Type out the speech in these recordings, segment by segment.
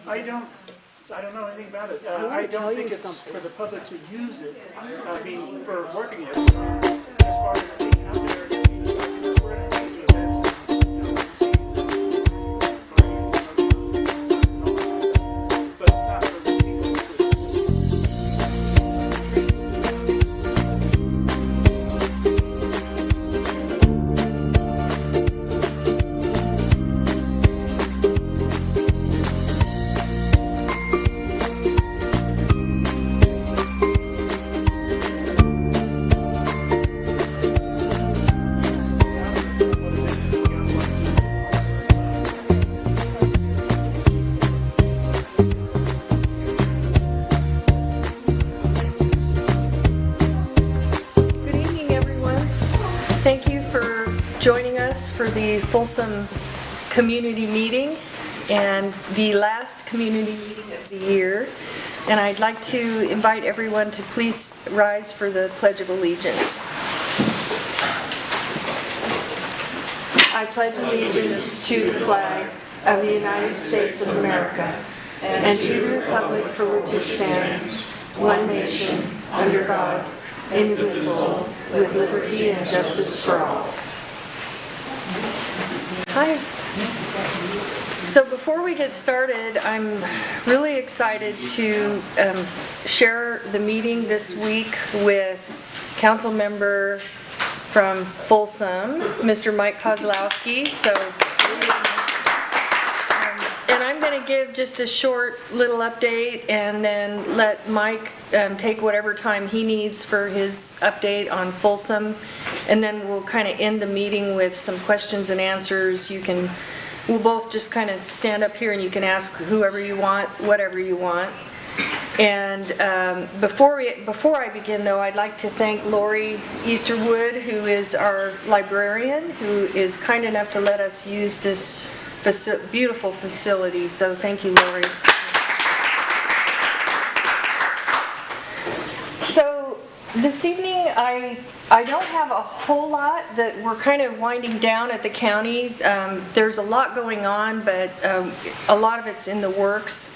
I don't know anything about it. I don't think it's for the public to use it. I mean, for working it. As far as being out there, we're in a range of events. But it's not for people to. Thank you for joining us for the Folsom community meeting and the last community meeting of the year. And I'd like to invite everyone to please rise for the Pledge of Allegiance. I pledge allegiance to the flag of the United States of America and to the republic for which it stands, one nation, under God, indivisible, with liberty and justice for all. Hi. So before we get started, I'm really excited to share the meeting this week with council member from Folsom, Mr. Mike Kozlowski. And I'm going to give just a short little update and then let Mike take whatever time he needs for his update on Folsom. And then we'll kind of end the meeting with some questions and answers. We'll both just kind of stand up here and you can ask whoever you want, whatever you want. And before I begin, though, I'd like to thank Lori Easterwood, who is our librarian, who is kind enough to let us use this beautiful facility. So thank you, Lori. So this evening, I don't have a whole lot that we're kind of winding down at the county. There's a lot going on, but a lot of it's in the works.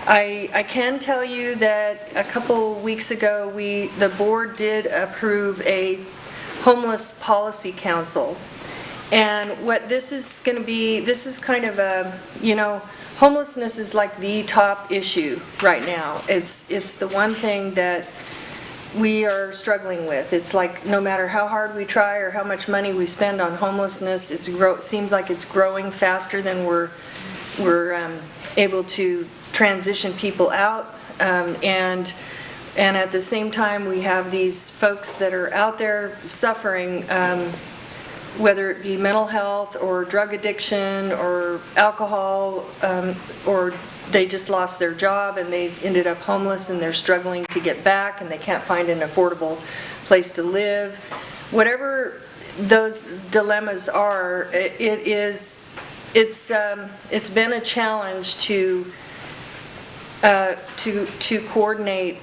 I can tell you that a couple weeks ago, the board did approve a homeless policy council. And what this is going to be, this is kind of a, homelessness is like the top issue right now. It's the one thing that we are struggling with. It's like no matter how hard we try or how much money we spend on homelessness, it seems like it's growing faster than we're able to transition people out. And at the same time, we have these folks that are out there suffering, whether it be mental health or drug addiction or alcohol, or they just lost their job and they ended up homeless and they're struggling to get back and they can't find an affordable place to live. Whatever those dilemmas are, it's been a challenge to coordinate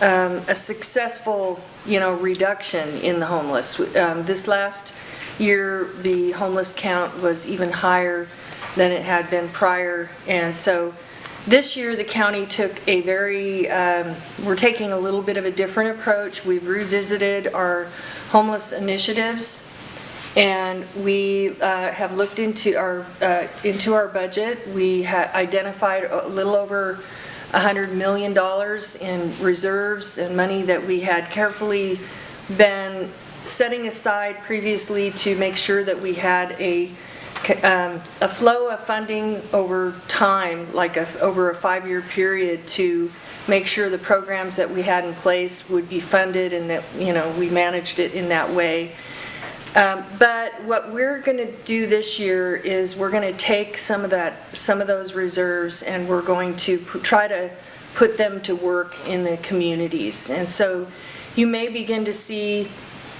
a successful reduction in the homeless. This last year, the homeless count was even higher than it had been prior. And so this year, the county took we're taking a little bit of a different approach. We've revisited our homeless initiatives, and we have looked into our budget. We identified a little over $100 million in reserves and money that we had carefully been setting aside previously to make sure that we had a flow of funding over time, like over a 5-year period, to make sure the programs that we had in place would be funded and that we managed it in that way. But what we're going to do this year is we're going to take some of those reserves and we're going to try to put them to work in the communities. And so you may begin to see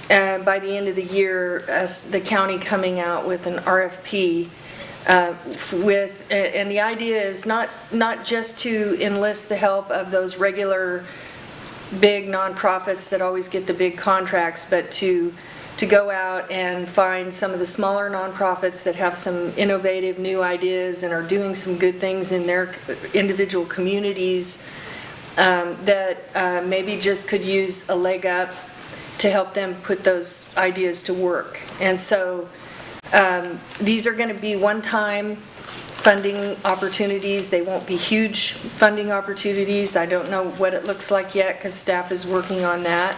by the end of the year the county coming out with an RFP and the idea is not just to enlist the help of those regular big nonprofits that always get the big contracts, but to to go out and find some of the smaller nonprofits that have some innovative new ideas and are doing some good things in their individual communities that maybe just could use a leg up to help them put those ideas to work. And so these are going to be one-time funding opportunities. They won't be huge funding opportunities. I don't know what it looks like yet because staff is working on that.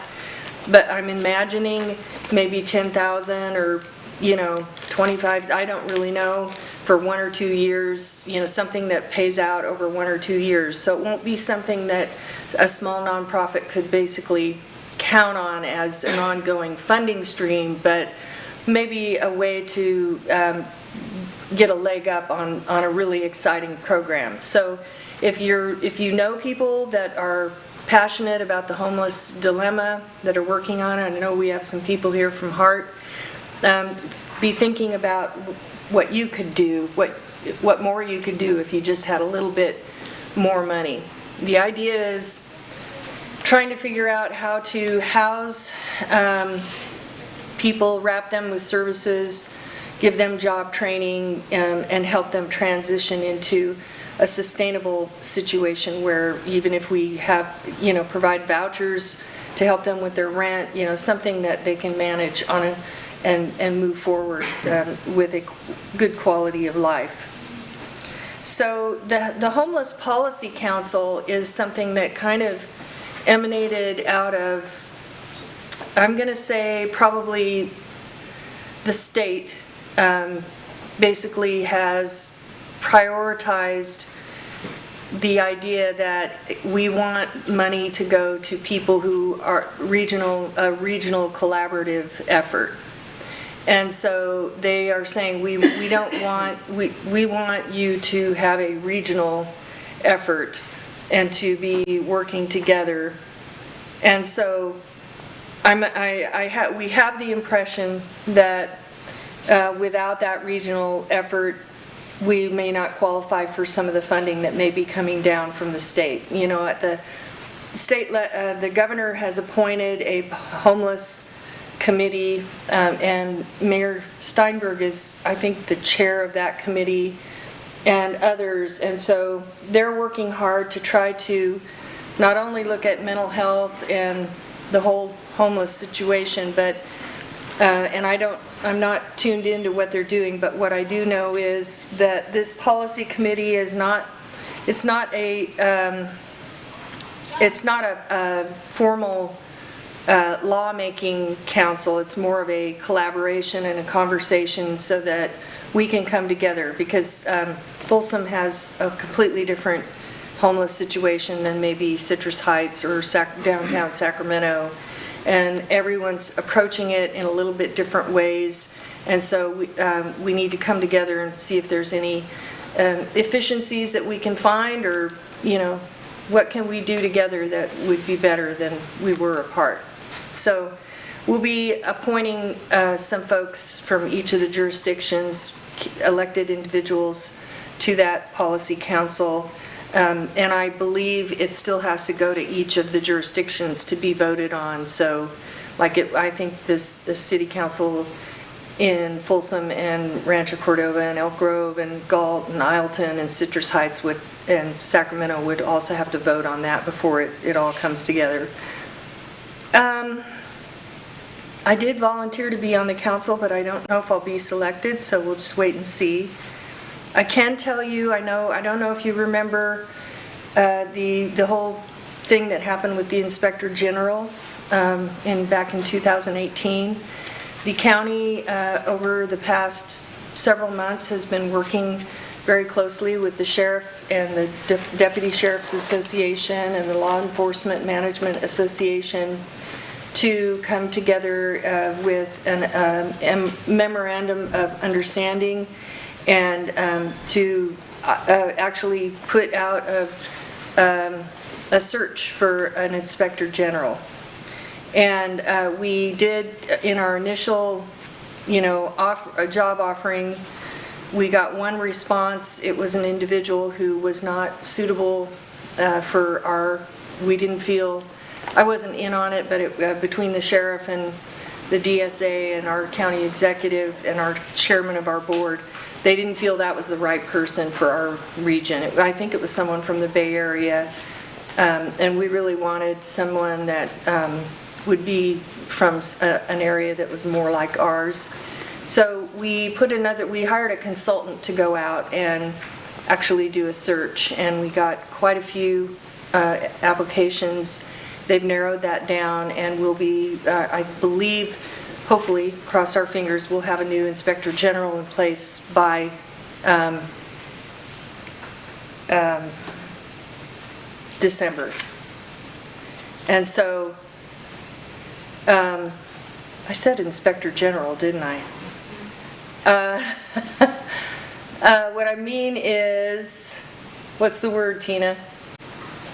But I'm imagining maybe 10,000 or 25, I don't really know, for 1 or 2 years, something that pays out over 1 or 2 years. So it won't be something that a small nonprofit could basically count on as an ongoing funding stream, but maybe a way to get a leg up on a really exciting program. So if you know people that are passionate about the homeless dilemma, that are working on it, I know we have some people here from Heart, be thinking about what you could do, what more you could do if you just had a little bit more money. The idea is trying to figure out how to house people, wrap them with services, give them job training, and help them transition into a sustainable situation where even if we have, provide vouchers to help them with their rent, something that they can manage on and move forward with a good quality of life. So the Homeless Policy Council is something that kind of emanated out of, I'm going to say probably the state basically has prioritized the idea that we want money to go to people who are a regional collaborative effort. And so they are saying we want you to have a regional effort and to be working together. And so we have the impression that without that regional effort, we may not qualify for some of the funding that may be coming down from the state. At the state, the governor has appointed a homeless committee, and Mayor Steinberg is, I think, the chair of that committee, and others. And so they're working hard to try to not only look at mental health and the whole homeless situation, but I'm not tuned into what they're doing, but what I do know is that this policy committee is not a formal lawmaking council. It's more of a collaboration and a conversation so that we can come together, because Folsom has a completely different homeless situation than maybe Citrus Heights or downtown Sacramento. And everyone's approaching it in a little bit different ways, and so we need to come together and see if there's any efficiencies that we can find, or what can we do together that would be better than we were apart. So we'll be appointing some folks from each of the jurisdictions, elected individuals, to that policy council. And I believe it still has to go to each of the jurisdictions to be voted on. So, I think the city council in Folsom and Rancho Cordova and Elk Grove and Galt and Isleton and Citrus Heights and Sacramento would also have to vote on that before it all comes together. I did volunteer to be on the council, but I don't know if I'll be selected, so we'll just wait and see. I can tell you, I don't know if you remember the whole thing that happened with the Inspector General back in 2018. The county over the past several months has been working very closely with the sheriff and the Deputy Sheriff's Association and the Law Enforcement Management Association to come together with a memorandum of understanding and to actually put out a search for an Inspector General. And we did, in our initial, job offering, we got one response. It was an individual who was not suitable we didn't feel, I wasn't in on it, but between the sheriff and the DSA and our county executive and our chairman of our board, they didn't feel that was the right person for our region. I think it was someone from the Bay Area, and we really wanted someone that would be from an area that was more like ours. So we hired a consultant to go out and actually do a search, and we got quite a few applications. They've narrowed that down, and we'll be, I believe, hopefully, cross our fingers, we'll have a new Inspector General in place by December. And so, I said Inspector General, didn't I? What I mean is, what's the word, Tina?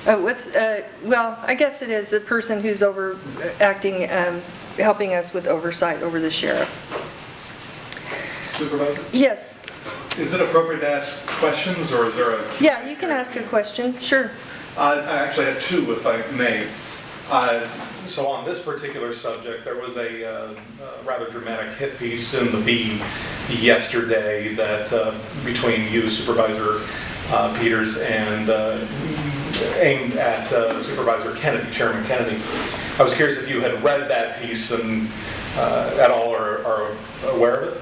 Well, I guess it is the person who's helping us with oversight over the sheriff. Supervisor? Yes. Is it appropriate to ask questions, or is there a... Yeah, you can ask a question, sure. I actually had two, if I may. So on this particular subject, there was a rather dramatic hit piece in the Bee yesterday that between you, Supervisor Peters, and aimed at Supervisor Kennedy, Chairman Kennedy. I was curious if you had read that piece and at all or are aware of it?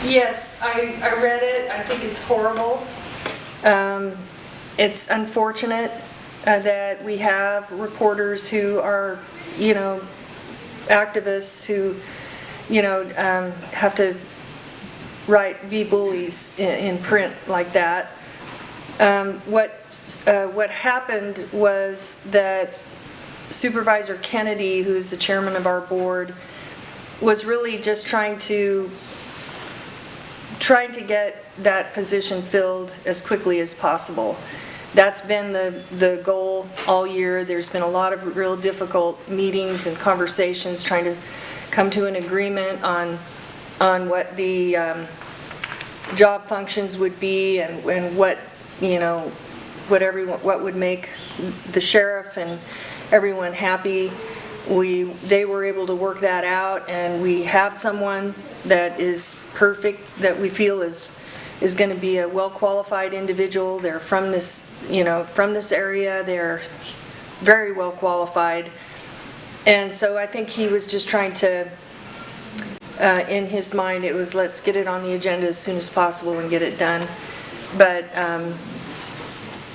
Yes, I read it. I think it's horrible. It's unfortunate that we have reporters who are, activists who, have to be bullies in print like that. What happened was that Supervisor Kennedy, who's the chairman of our board, was really just trying to get that position filled as quickly as possible. That's been the goal all year. There's been a lot of real difficult meetings and conversations trying to come to an agreement on what the job functions would be and what what would make the sheriff and everyone happy. They were able to work that out, and we have someone that is perfect, that we feel is going to be a well-qualified individual. They're from this, from this area. They're very well qualified. And so I think he was just trying to, in his mind, it was let's get it on the agenda as soon as possible and get it done. But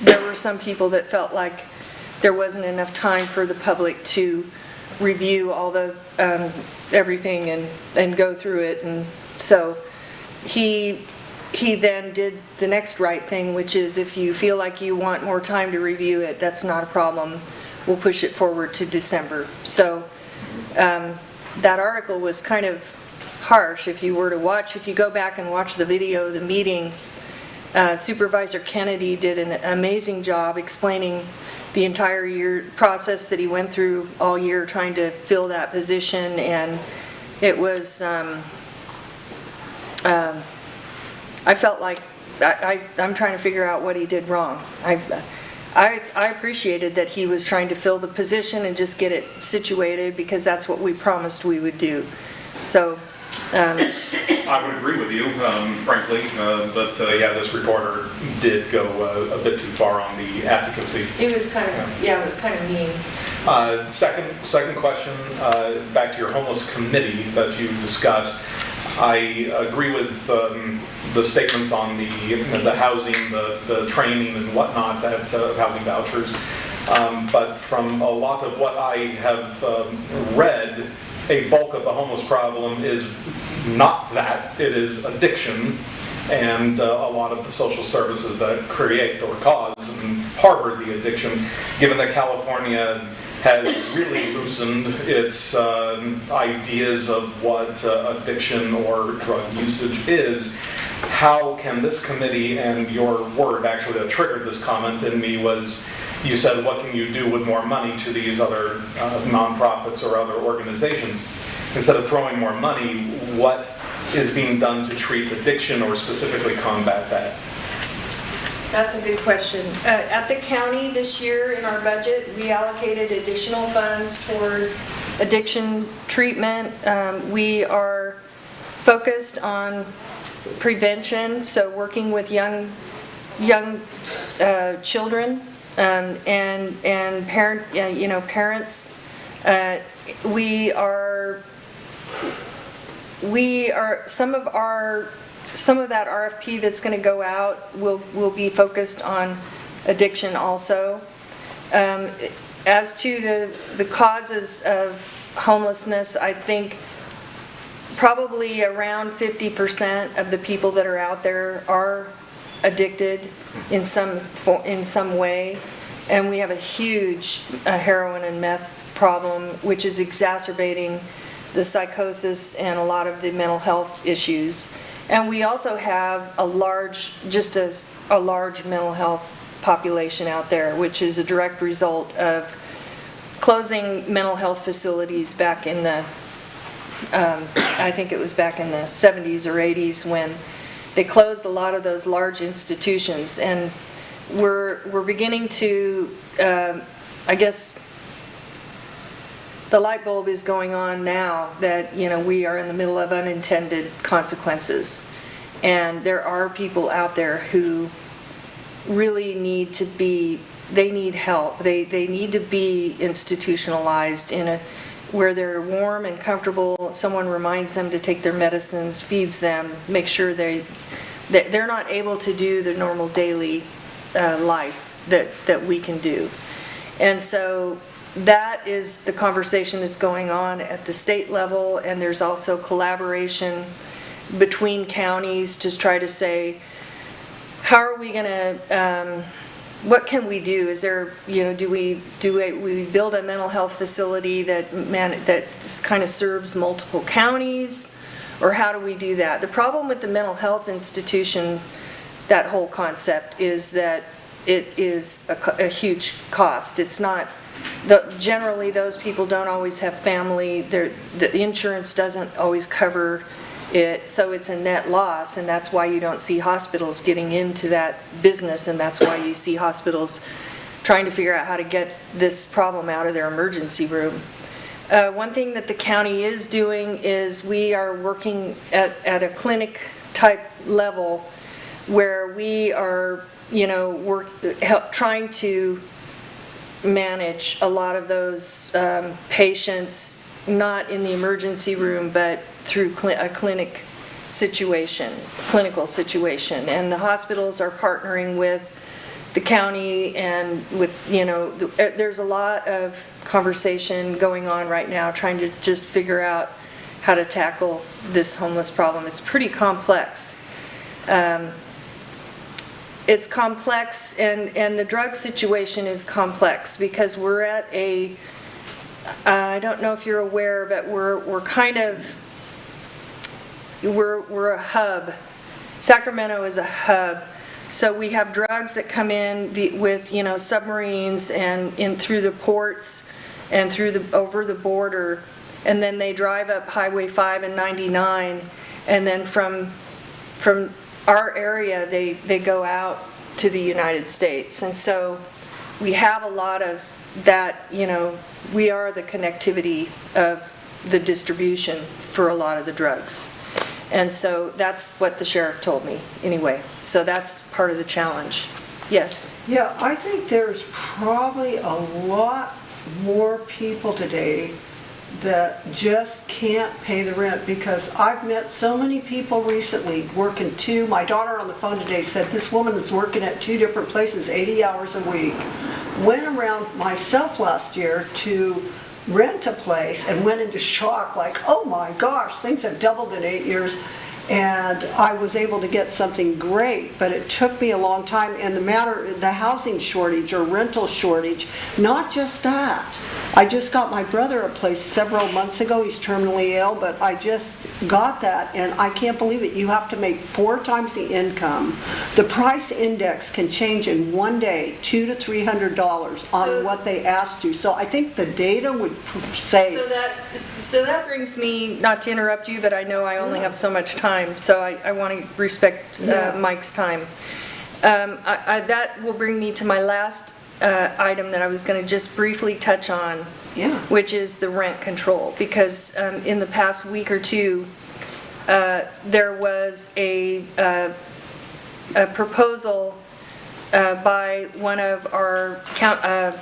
there were some people that felt like there wasn't enough time for the public to review all the everything and go through it. And so he then did the next right thing, which is if you feel like you want more time to review it, that's not a problem. We'll push it forward to December. So that article was kind of harsh. If you go back and watch the video of the meeting, Supervisor Kennedy did an amazing job explaining the entire year process that he went through all year trying to fill that position, and it was I felt like I'm trying to figure out what he did wrong. I appreciated that he was trying to fill the position and just get it situated, because that's what we promised we would do. So I would agree with you, frankly, but yeah, this reporter did go a bit too far on the advocacy. it was kind of mean. Second question, back to your homeless committee that you discussed. I agree with the statements on the housing, the training and whatnot, that housing vouchers. But from a lot of what I have read, a bulk of the homeless problem is not that. It is addiction and a lot of the social services that create or cause and harbor the addiction. Given that California has really loosened its ideas of what addiction or drug usage is, how can this committee, and your word actually that triggered this comment in me was, you said, what can you do with more money to these other nonprofits or other organizations? Instead of throwing more money, what is being done to treat addiction or specifically combat that? That's a good question. At the county this year in our budget, we allocated additional funds toward addiction treatment. We are focused on prevention, so working with young children and parents. We are some of that RFP that's going to go out will be focused on addiction also. As to the causes of homelessness, I think probably around 50% of the people that are out there are addicted in some way, and we have a huge heroin and meth problem, which is exacerbating the psychosis and a lot of the mental health issues. And we also have a large mental health population out there, which is a direct result of closing mental health facilities back in the I think it was back in the 70s or 80s when they closed a lot of those large institutions, and we're beginning to I guess the light bulb is going on now that we are in the middle of unintended consequences, and there are people out there who really need help. They need to be institutionalized where they're warm and comfortable. Someone reminds them to take their medicines, feeds them, make sure they're not able to do the normal daily life that we can do. And so that is the conversation that's going on at the state level, and there's also collaboration between counties to try to say, how are we going to, what can we do? Is there, do we build a mental health facility that kind of serves multiple counties, or how do we do that? The problem with the mental health institution, that whole concept, is that it is a huge cost. It's not. Generally, those people don't always have family. The insurance doesn't always cover it, so it's a net loss, and that's why you don't see hospitals getting into that business, and that's why you see hospitals trying to figure out how to get this problem out of their emergency room. One thing that the county is doing is we are working at a clinic type level where we are, trying to manage a lot of those patients, not in the emergency room, but through a clinical situation. And the hospitals are partnering with the county and with, there's a lot of conversation going on right now trying to just figure out how to tackle this homeless problem. It's pretty complex. It's complex, and the drug situation is complex because we're at I don't know if you're aware, but we're a hub. Sacramento is a hub. So we have drugs that come in with submarines and in through the ports and over the border, and then they drive up Highway 5 and 99, and then from our area they go out to the United States. And so we have a lot of that, we are the connectivity of the distribution for a lot of the drugs. And so that's what the sheriff told me anyway. So that's part of the challenge. Yes? Yeah, I think there's probably a lot more people today that just can't pay the rent, because I've met so many people recently working my daughter on the phone today said this woman is working at 2 different places 80 hours a week. Went around myself last year to rent a place and went into shock, like, oh my gosh, things have doubled in 8 years. And I was able to get something great, but it took me a long time. And the housing shortage or rental shortage, not just that. I just got my brother a place several months ago. He's terminally ill, but I just got that, and I can't believe it. You have to make 4 times the income. The price index can change in one day, $200 to $300 on what they asked you. So I think the data would say. So that brings me, not to interrupt you, but I know I only have so much time, so I want to respect Mike's time. That will bring me to my last item that I was going to just briefly touch on, Yeah. which is the rent control. Because in the past week or two, there was a proposal by one of our county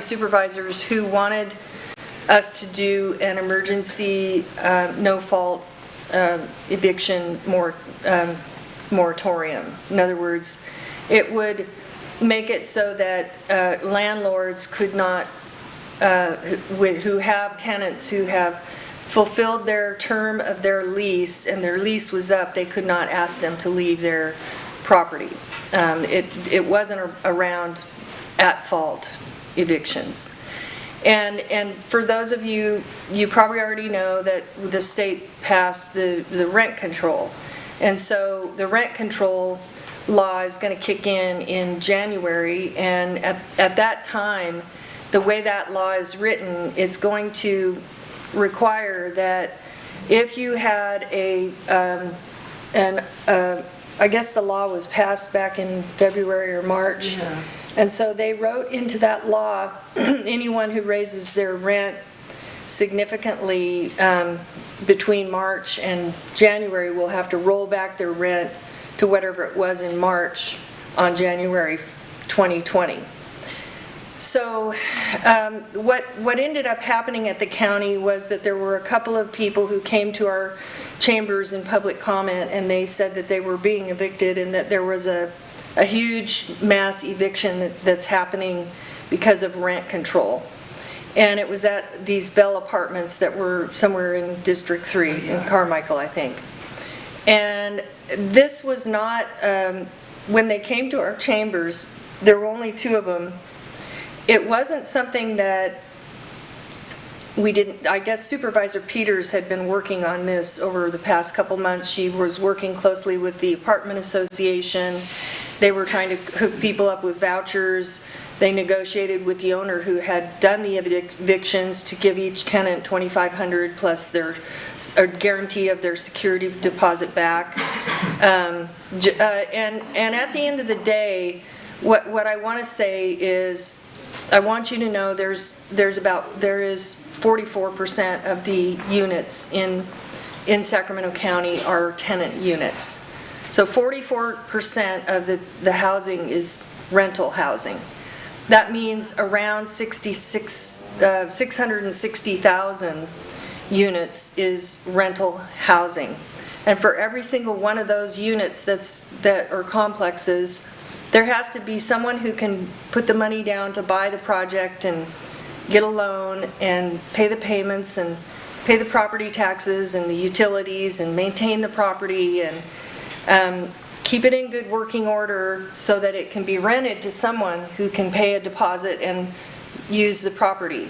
supervisors who wanted us to do an emergency no-fault eviction moratorium. In other words, it would make it so that landlords could not, who have tenants who have fulfilled their term of their lease and their lease was up, they could not ask them to leave their property. It wasn't around at-fault evictions. And for those of you, you probably already know that the state passed the rent control. And so the rent control law is going to kick in January, and at that time, the way that law is written, it's going to require that if you had I guess the law was passed back in February or March. Yeah. And so they wrote into that law, anyone who raises their rent significantly between March and January will have to roll back their rent to whatever it was in March on January 2020. So what ended up happening at the county was that there were a couple of people who came to our chambers in public comment, and they said that they were being evicted and that there was a huge mass eviction that's happening because of rent control. And it was at these Bell Apartments that were somewhere in District 3 in Carmichael, I think. And this was not, when they came to our chambers, there were only 2 of them. It wasn't something that we didn't, I guess Supervisor Peters had been working on this over the past couple months. She was working closely with the apartment association. They were trying to hook people up with vouchers. They negotiated with the owner who had done the evictions to give each tenant $2,500 plus a guarantee of their security deposit back. And at the end of the day, what I want to say is, I want you to know there is 44% of the units in Sacramento County are tenant units. So 44% of the housing is rental housing. That means around 660,000 units is rental housing. And for every single one of those units that are complexes, there has to be someone who can put the money down to buy the project and get a loan and pay the payments and pay the property taxes and the utilities and maintain the property and keep it in good working order so that it can be rented to someone who can pay a deposit and use the property.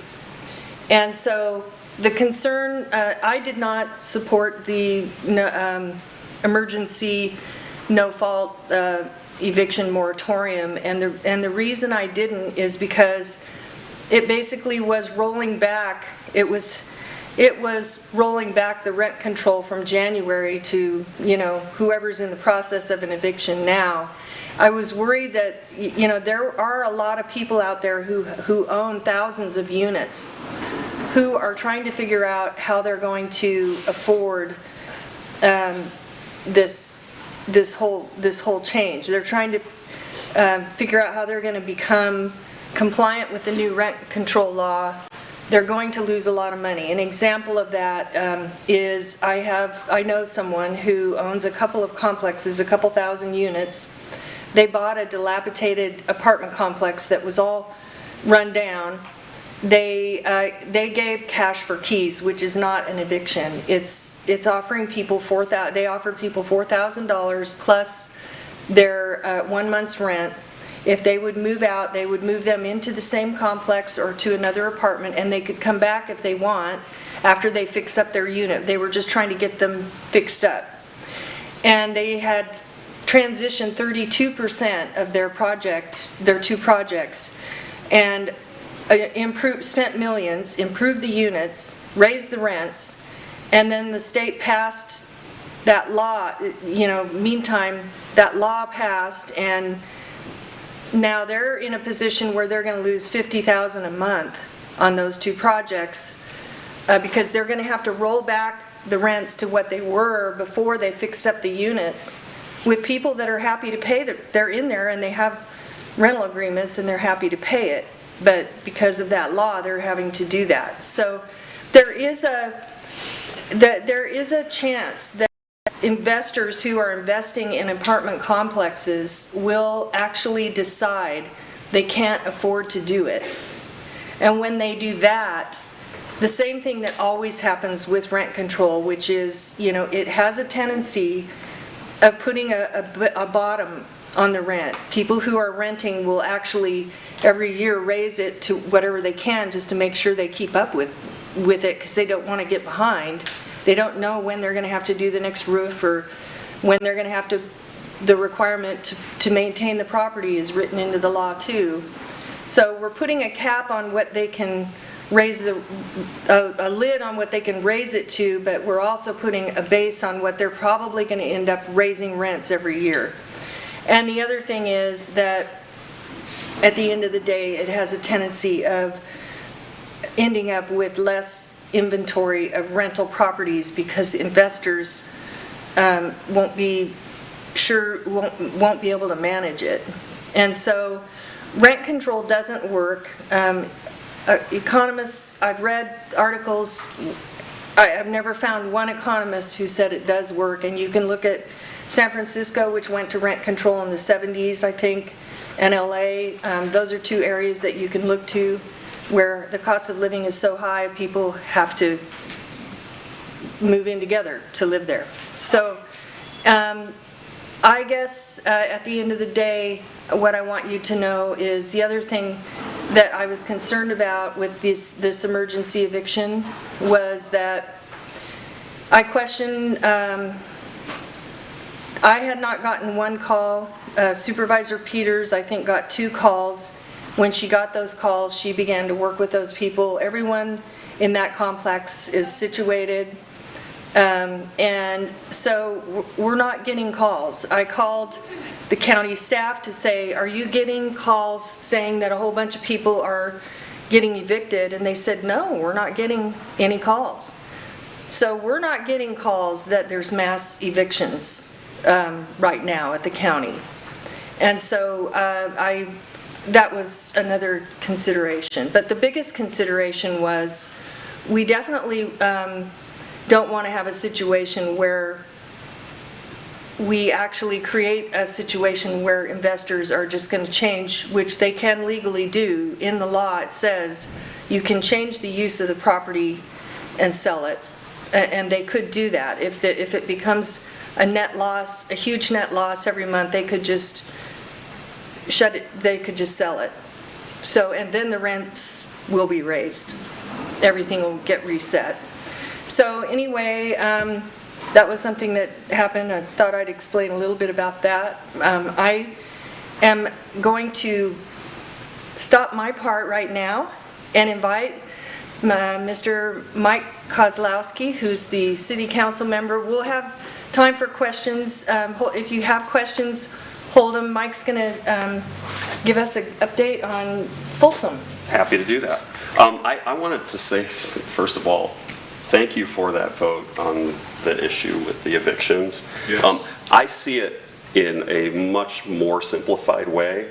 And so the concern, I did not support the emergency no-fault eviction moratorium, and the reason I didn't is because it basically was rolling back. It was rolling back the rent control from January to, whoever's in the process of an eviction now. I was worried that, there are a lot of people out there who own thousands of units who are trying to figure out how they're going to afford this whole change. They're trying to figure out how they're going to become compliant with the new rent control law. They're going to lose a lot of money. An example of that is I know someone who owns a couple of complexes, a couple thousand units. They bought a dilapidated apartment complex that was all run down. They gave cash for keys, which is not an eviction. It's offering people they offered people $4,000 plus their 1 month's rent. If they would move out, they would move them into the same complex or to another apartment, and they could come back if they want after they fix up their unit. They were just trying to get them fixed up. And they had transitioned 32% of their 2 projects, and spent millions, improved the units, raised the rents, and then the state passed that law. Meantime, that law passed, and Now, they're in a position where they're going to lose $50,000 a month on those two projects because they're going to have to roll back the rents to what they were before they fixed up the units with people that are happy to pay. They're in there and they have rental agreements and they're happy to pay it. But because of that law, they're having to do that. So there is a chance that investors who are investing in apartment complexes will actually decide they can't afford to do it. And when they do that, the same thing that always happens with rent control, which is, it has a tendency of putting a bottom on the rent. People who are renting will actually every year raise it to whatever they can just to make sure they keep up with it because they don't want to get behind. They don't know when they're going to have to do the next roof or when they're going to have to, the requirement to maintain the property is written into the law too. So we're putting a cap on what they can raise a lid on what they can raise it to, but we're also putting a base on what they're probably going to end up raising rents every year. And the other thing is that at the end of the day, it has a tendency of ending up with less inventory of rental properties because investors won't be able to manage it. And so rent control doesn't work. Economists, I've read articles, I've never found one economist who said it does work, and you can look at San Francisco, which went to rent control in the 70s, I think, and LA. Those are two areas that you can look to where the cost of living is so high, people have to move in together to live there. So I guess at the end of the day, what I want you to know is the other thing that I was concerned about with this emergency eviction was that I questioned, I had not gotten one call. Supervisor Peters, I think, got 2 calls. When she got those calls, she began to work with those people. Everyone in that complex is situated. And so we're not getting calls. I called the county staff to say, are you getting calls saying that a whole bunch of people are getting evicted? And they said, no, we're not getting any calls. So we're not getting calls that there's mass evictions right now at the county. And so that was another consideration. But the biggest consideration was we definitely don't want to have a situation where we actually create a situation where investors are just going to change, which they can legally do. In the law, it says you can change the use of the property and sell it, and they could do that. If it becomes a net loss, a huge net loss every month, they could just shut it, they could just sell it. So, and then the rents will be raised. Everything will get reset. So anyway, that was something that happened. I thought I'd explain a little bit about that. I am going to stop my part right now and invite Mr. Mike Kozlowski, who's the city council member. We'll have time for questions. If you have questions, hold them. Mike's going to give us an update on Folsom. Happy to do that. I wanted to say, first of all, thank you for that vote on the issue with the evictions. Yeah. I see it in a much more simplified way.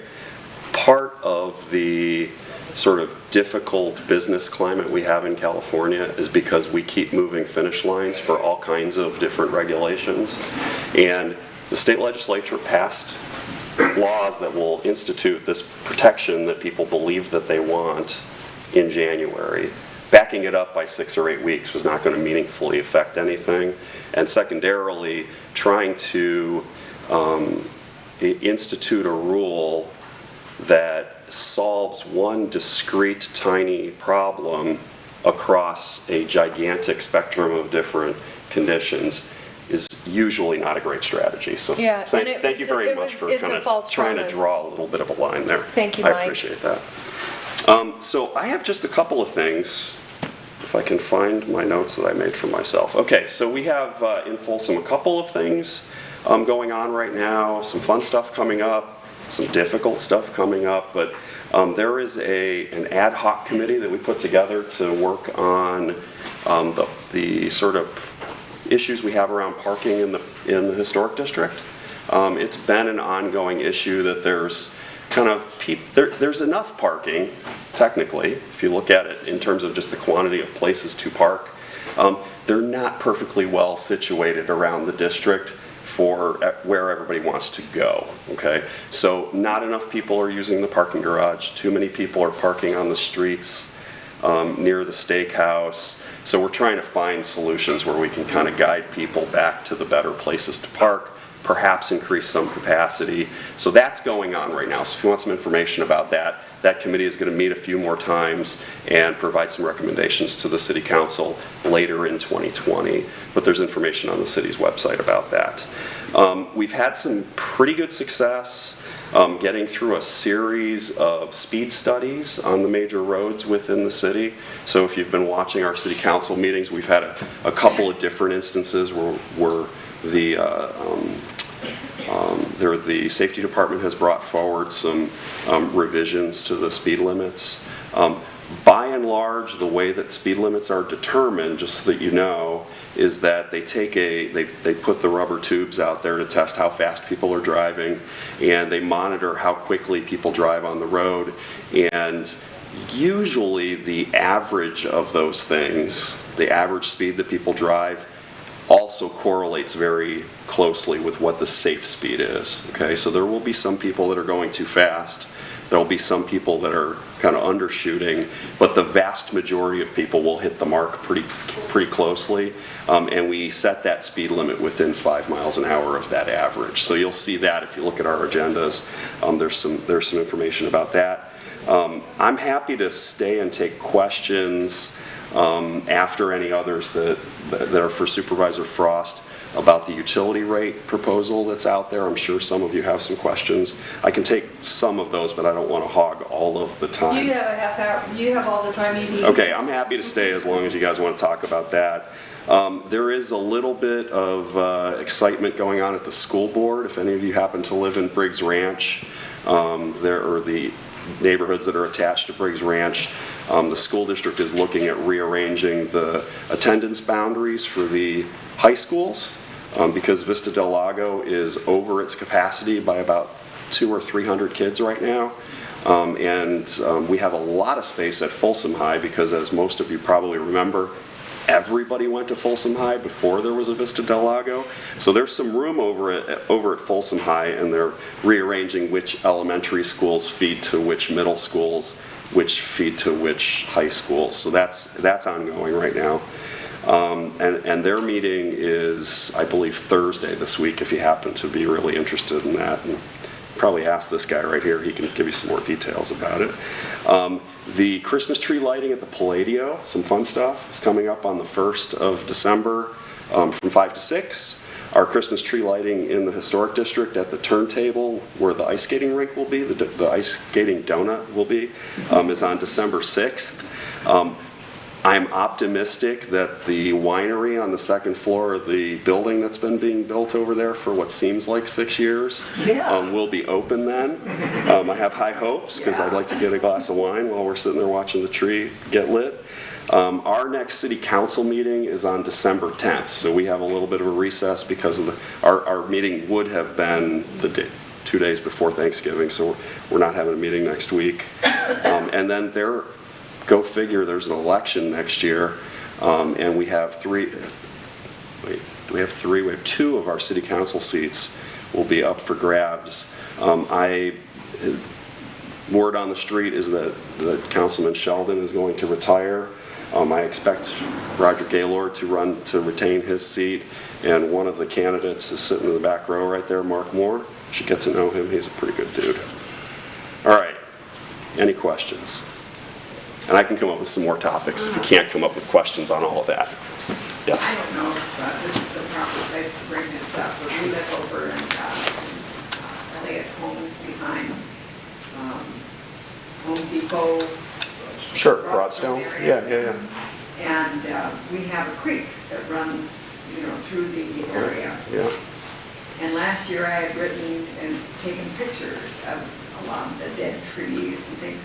Part of the sort of difficult business climate we have in California is because we keep moving finish lines for all kinds of different regulations. And the state legislature passed laws that will institute this protection that people believe that they want in January. Backing it up by 6 or 8 weeks was not going to meaningfully affect anything. And secondarily, trying to institute a rule that solves one discrete, tiny problem across a gigantic spectrum of different conditions is usually not a great strategy. So yeah, thank you very much for kind of trying to draw a little bit of a line there. Thank you, Mike. I appreciate that. So I have just a couple of things, if I can find my notes that I made for myself. Okay, so we have in Folsom a couple of things going on right now, some fun stuff coming up. some difficult stuff coming up, but there is an ad hoc committee that we put together to work on the sort of issues we have around parking in the historic district. It's been an ongoing issue that there's kind of there's enough parking, technically, if you look at it in terms of just the quantity of places to park. They're not perfectly well situated around the district for where everybody wants to go, okay? So not enough people are using the parking garage. Too many people are parking on the streets near the steakhouse. So we're trying to find solutions where we can kind of guide people back to the better places to park, perhaps increase some capacity. So that's going on right now. So if you want some information about that, that committee is going to meet a few more times and provide some recommendations to the City Council later in 2020. But there's information on the city's website about that. We've had some pretty good success getting through a series of speed studies on the major roads within the city. So if you've been watching our City Council meetings, we've had a couple of different instances where the safety department has brought forward some revisions to the speed limits. By and large, the way that speed limits are determined, just so that you know, is that they put the rubber tubes out there to test how fast people are driving, and they monitor how quickly people drive on the road. And usually the average of those things, the average speed that people drive, also correlates very closely with what the safe speed is. Okay, so there will be some people that are going too fast. There will be some people that are kind of undershooting, but the vast majority of people will hit the mark pretty closely. And we set that speed limit within 5 miles an hour of that average. So you'll see that if you look at our agendas. There's some information about that. I'm happy to stay and take questions after any others that are for Supervisor Frost about the utility rate proposal that's out there. I'm sure some of you have some questions. I can take some of those, but I don't want to hog all of the time. You have a half hour, you have all the time you need. Okay, I'm happy to stay as long as you guys want to talk about that. There is a little bit of excitement going on at the school board. If any of you happen to live in Briggs Ranch, there are the neighborhoods that are attached to Briggs Ranch. The school district is looking at rearranging the attendance boundaries for the high schools because Vista Del Lago is over its capacity by about 200 or 300 kids right now. We have a lot of space at Folsom High because, as most of you probably remember, everybody went to Folsom High before there was a Vista Del Lago. So there's some room over at Folsom High, and they're rearranging which elementary schools feed to which middle schools, which feed to which high schools. So that's ongoing right now. And their meeting is, I believe, Thursday this week, if you happen to be really interested in that. And probably ask this guy right here, he can give you some more details about it. The Christmas tree lighting at the Palladio, some fun stuff, is coming up on the 1st of December from 5 to 6. Our Christmas tree lighting in the Historic District at the turntable where the ice skating rink will be, the ice skating donut will be, is on December 6th. I'm optimistic that the winery on the second floor of the building that's been being built over there for what seems like 6 years will be open then. I have high hopes because I'd like to get a glass of wine while we're sitting there watching the tree get lit. Our next city council meeting is on December 10th, so we have a little bit of a recess because of our meeting would have been the day, 2 days before Thanksgiving, so we're not having a meeting next week. And then go figure, there's an election next year, and we have two of our city council seats will be up for grabs. Word on the street is that Councilman Sheldon is going to retire. I expect Roger Gaylord to retain his seat, and one of the candidates is sitting in the back row right there, Mark Moore. You should get to know him, he's a pretty good dude. All right, any questions? And I can come up with some more topics if you can't come up with questions on all of that. Yes? I don't know if this is the proper place to bring this up, but we live over in Elliott Homes behind Home Depot. Sure, Broadstone. Area. Yeah. And we have a creek that runs, through the area. Yeah. And last year I had written and taken pictures of a lot of the dead trees and things.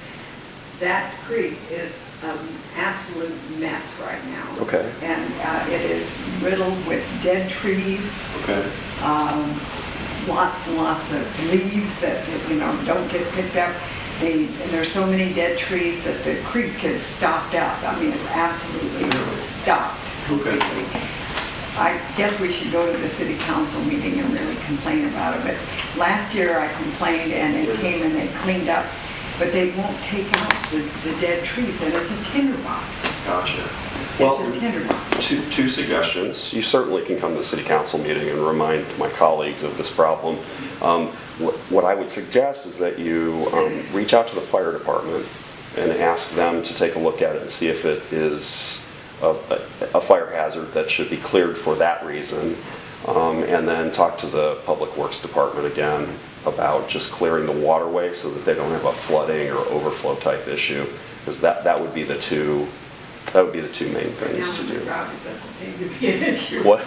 That creek is an absolute mess right now. Okay. And it is riddled with dead trees. Okay. Lots and lots of leaves that, don't get picked up. And there's so many dead trees that the creek has stopped up. I mean, it's absolutely stopped completely. I guess we should go to the city council meeting and really complain about it. But last year I complained and they came and they cleaned up, but they won't take out the dead trees, and it's a tinderbox. Gotcha. It's a tinderbox. Two suggestions. You certainly can come to the city council meeting and remind my colleagues of this problem. What I would suggest is that you reach out to the fire department and ask them to take a look at it and see if it is a fire hazard that should be cleared for that reason. And then talk to the public works department again about just clearing the waterway so that they don't have a flooding or overflow type issue, because that would be the two main things to do. It doesn't seem to be an issue. What?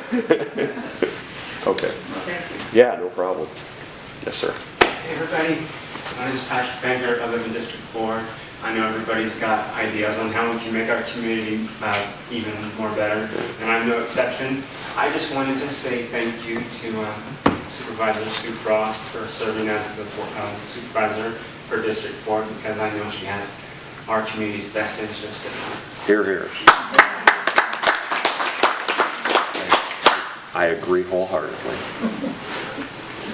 Okay. Thank you. Yeah, no problem. Yes, sir. Hey everybody, my name is Patrick Banger, I live in District 4. I know everybody's got ideas on how we can make our community even more better, and I'm no exception. I just wanted to say thank you to Supervisor Sue Frost for serving as the supervisor for District 4, because I know she has our community's best interest at heart. Hear, hear. I agree wholeheartedly.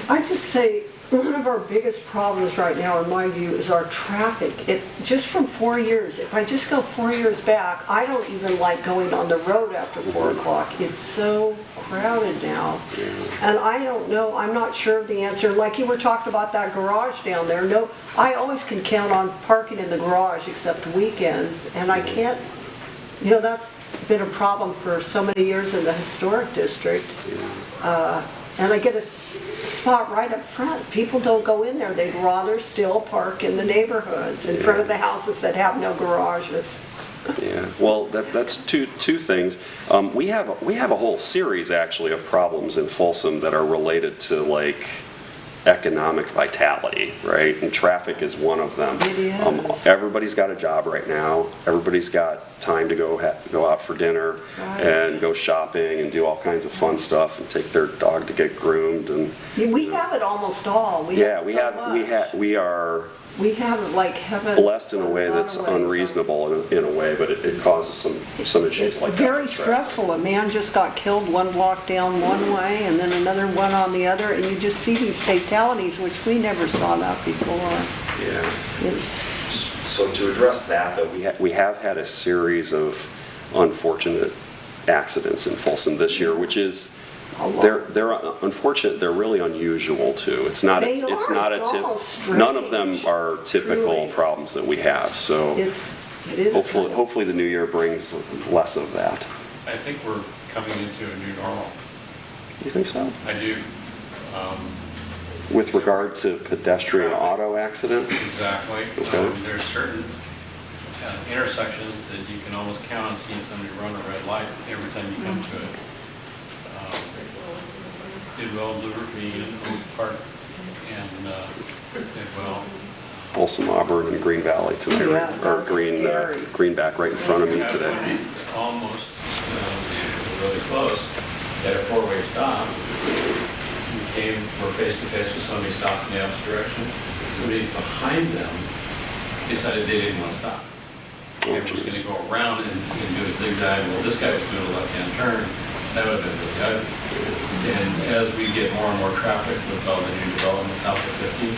I just say, one of our biggest problems right now, in my view, is our traffic. Just from 4 years, if I just go 4 years back, I don't even like going on the road after 4 o'clock. It's so crowded now. And I don't know, I'm not sure of the answer. Like you were talking about that garage down there. No, I always can count on parking in the garage except weekends, and I can't, that's been a problem for so many years in the historic district. And I get a spot right up front. People don't go in there. They'd rather still park in the neighborhoods in front of the houses that have no garages. Yeah, well, that's two things. We have a whole series actually of problems in Folsom that are related to like economic vitality, right? And traffic is one of them. It is. Everybody's got a job right now. Everybody's got time to go out for dinner and go shopping and do all kinds of fun stuff and take their dog to get groomed and. We have it almost all. We have it like heaven. Blessed in a way that's unreasonable in a way, but it causes some issues It's like that. very stressful. A man just got killed 1 block down one way and then another one on the other, and you just see these fatalities, which we never saw that before. Yeah. It's So to address that, though, we have had a series of unfortunate accidents in Folsom this year, which is they're unfortunate. They're really unusual too. It's not They are. It's almost strange. None of them are typical Truly. problems that we have. So it is. hopefully the new year brings less of that. I think we're coming into a new normal. You think so? I do. With regard to pedestrian auto accidents? Exactly. Okay. There's certain intersections that you can almost count on seeing somebody run a red light every time you come to it. Bidwell, Blue Ravine, Oak Park, and Bidwell. Folsom, Auburn, and Green Valley today, Yeah, or that's Greenback right in front of me We have today. almost really close at a four-way stop. We're face to face with somebody stopped in the opposite direction. Somebody behind them decided they didn't want to stop. They were just going to go around and do a zigzag. Well, this guy was doing a left-hand turn. That would have been really good. And as we get more and more traffic with all the new developments south of 50,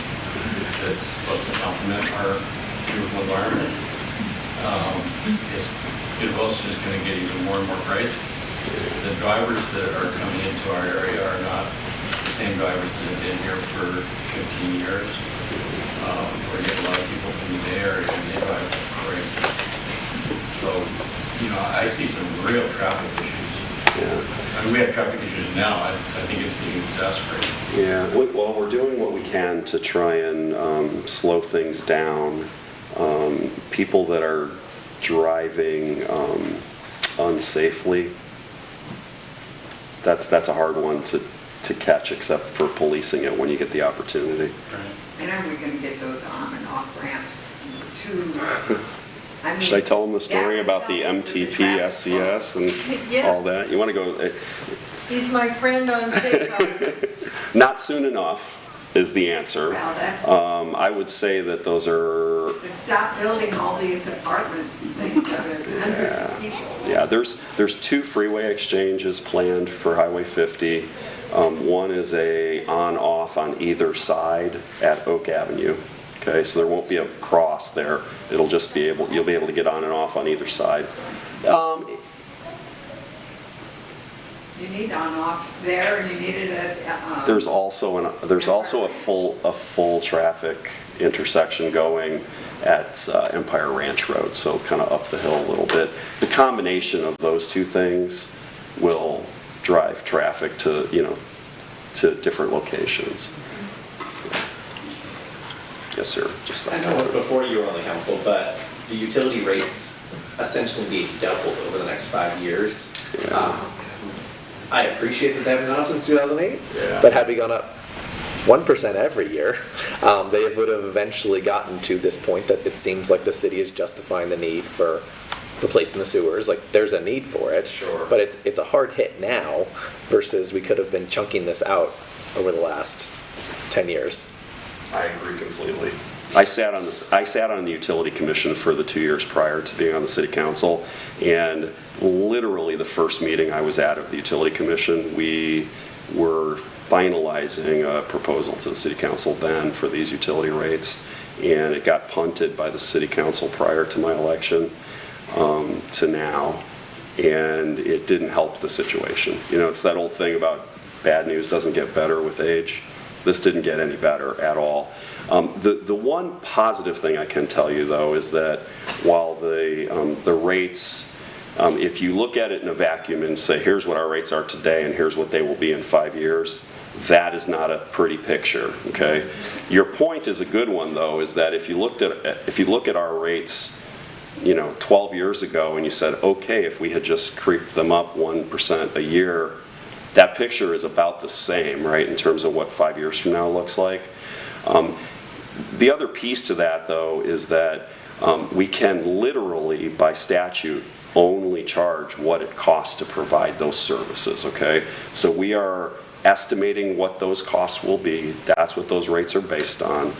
that's supposed to complement our beautiful environment, it's just going to get even more and more crazy. The drivers that are coming into our area are not the same drivers that have been here for 15 years. We're getting a lot of people from the Bay Area and they drive crazy. So, I see some real traffic issues. Yeah. I mean, we have traffic issues now. I think it's being exacerbated. Yeah, well, we're doing what we can to try and slow things down. People that are driving unsafely, that's a hard one to catch except for policing it when you get the opportunity. And are we gonna get those on and off ramps to, I mean. Should I tell them the story yeah, about the tell them MTP, traffic SCS, and Yes. all that? You want to go? He's my friend on State. Not soon enough is the answer. Well, that's- I would say that those are, But stop building all these apartments and things that are hundreds of people. yeah, there's 2 freeway exchanges planned for Highway 50. One is a on-off on either side at Oak Avenue. Okay, so there won't be a cross there. It'll just be you'll be able to get on and off on either side. You need on-off there, and you need it at, There's also a full traffic intersection going at Empire Ranch Road, so kind of up the hill a little bit. The combination of those 2 things will drive traffic to different locations. Yes, sir. Just I know it was before you were on the council, but the utility rates essentially being doubled over the next 5 years. Yeah. I appreciate that they haven't gone up since 2008, Yeah. but had we gone up 1% every year, they would have eventually gotten to this point that it seems like the city is justifying the need for replacing the sewers. Like, there's a need for it, Sure. but it's a hard hit now versus we could have been chunking this out over the last 10 years. I agree completely. I sat on the utility commission for the 2 years prior to being on the city council, and literally the first meeting I was at of the utility commission, we were finalizing a proposal to the city council then for these utility rates, and it got punted by the city council prior to my election to now, and it didn't help the situation. It's that old thing about bad news doesn't get better with age. This didn't get any better at all. The one positive thing I can tell you, though, is that while the rates, if you look at it in a vacuum and say, here's what our rates are today and here's what they will be in 5 years, that is not a pretty picture, okay? Your point is a good one, though, is that if you look at our rates, 12 years ago and you said, okay, if we had just creeped them up 1% a year, that picture is about the same, right, in terms of what 5 years from now looks like. The other piece to that, though, is that we can literally, by statute, only charge what it costs to provide those services, okay? So we are estimating what those costs will be. That's what those rates are based on.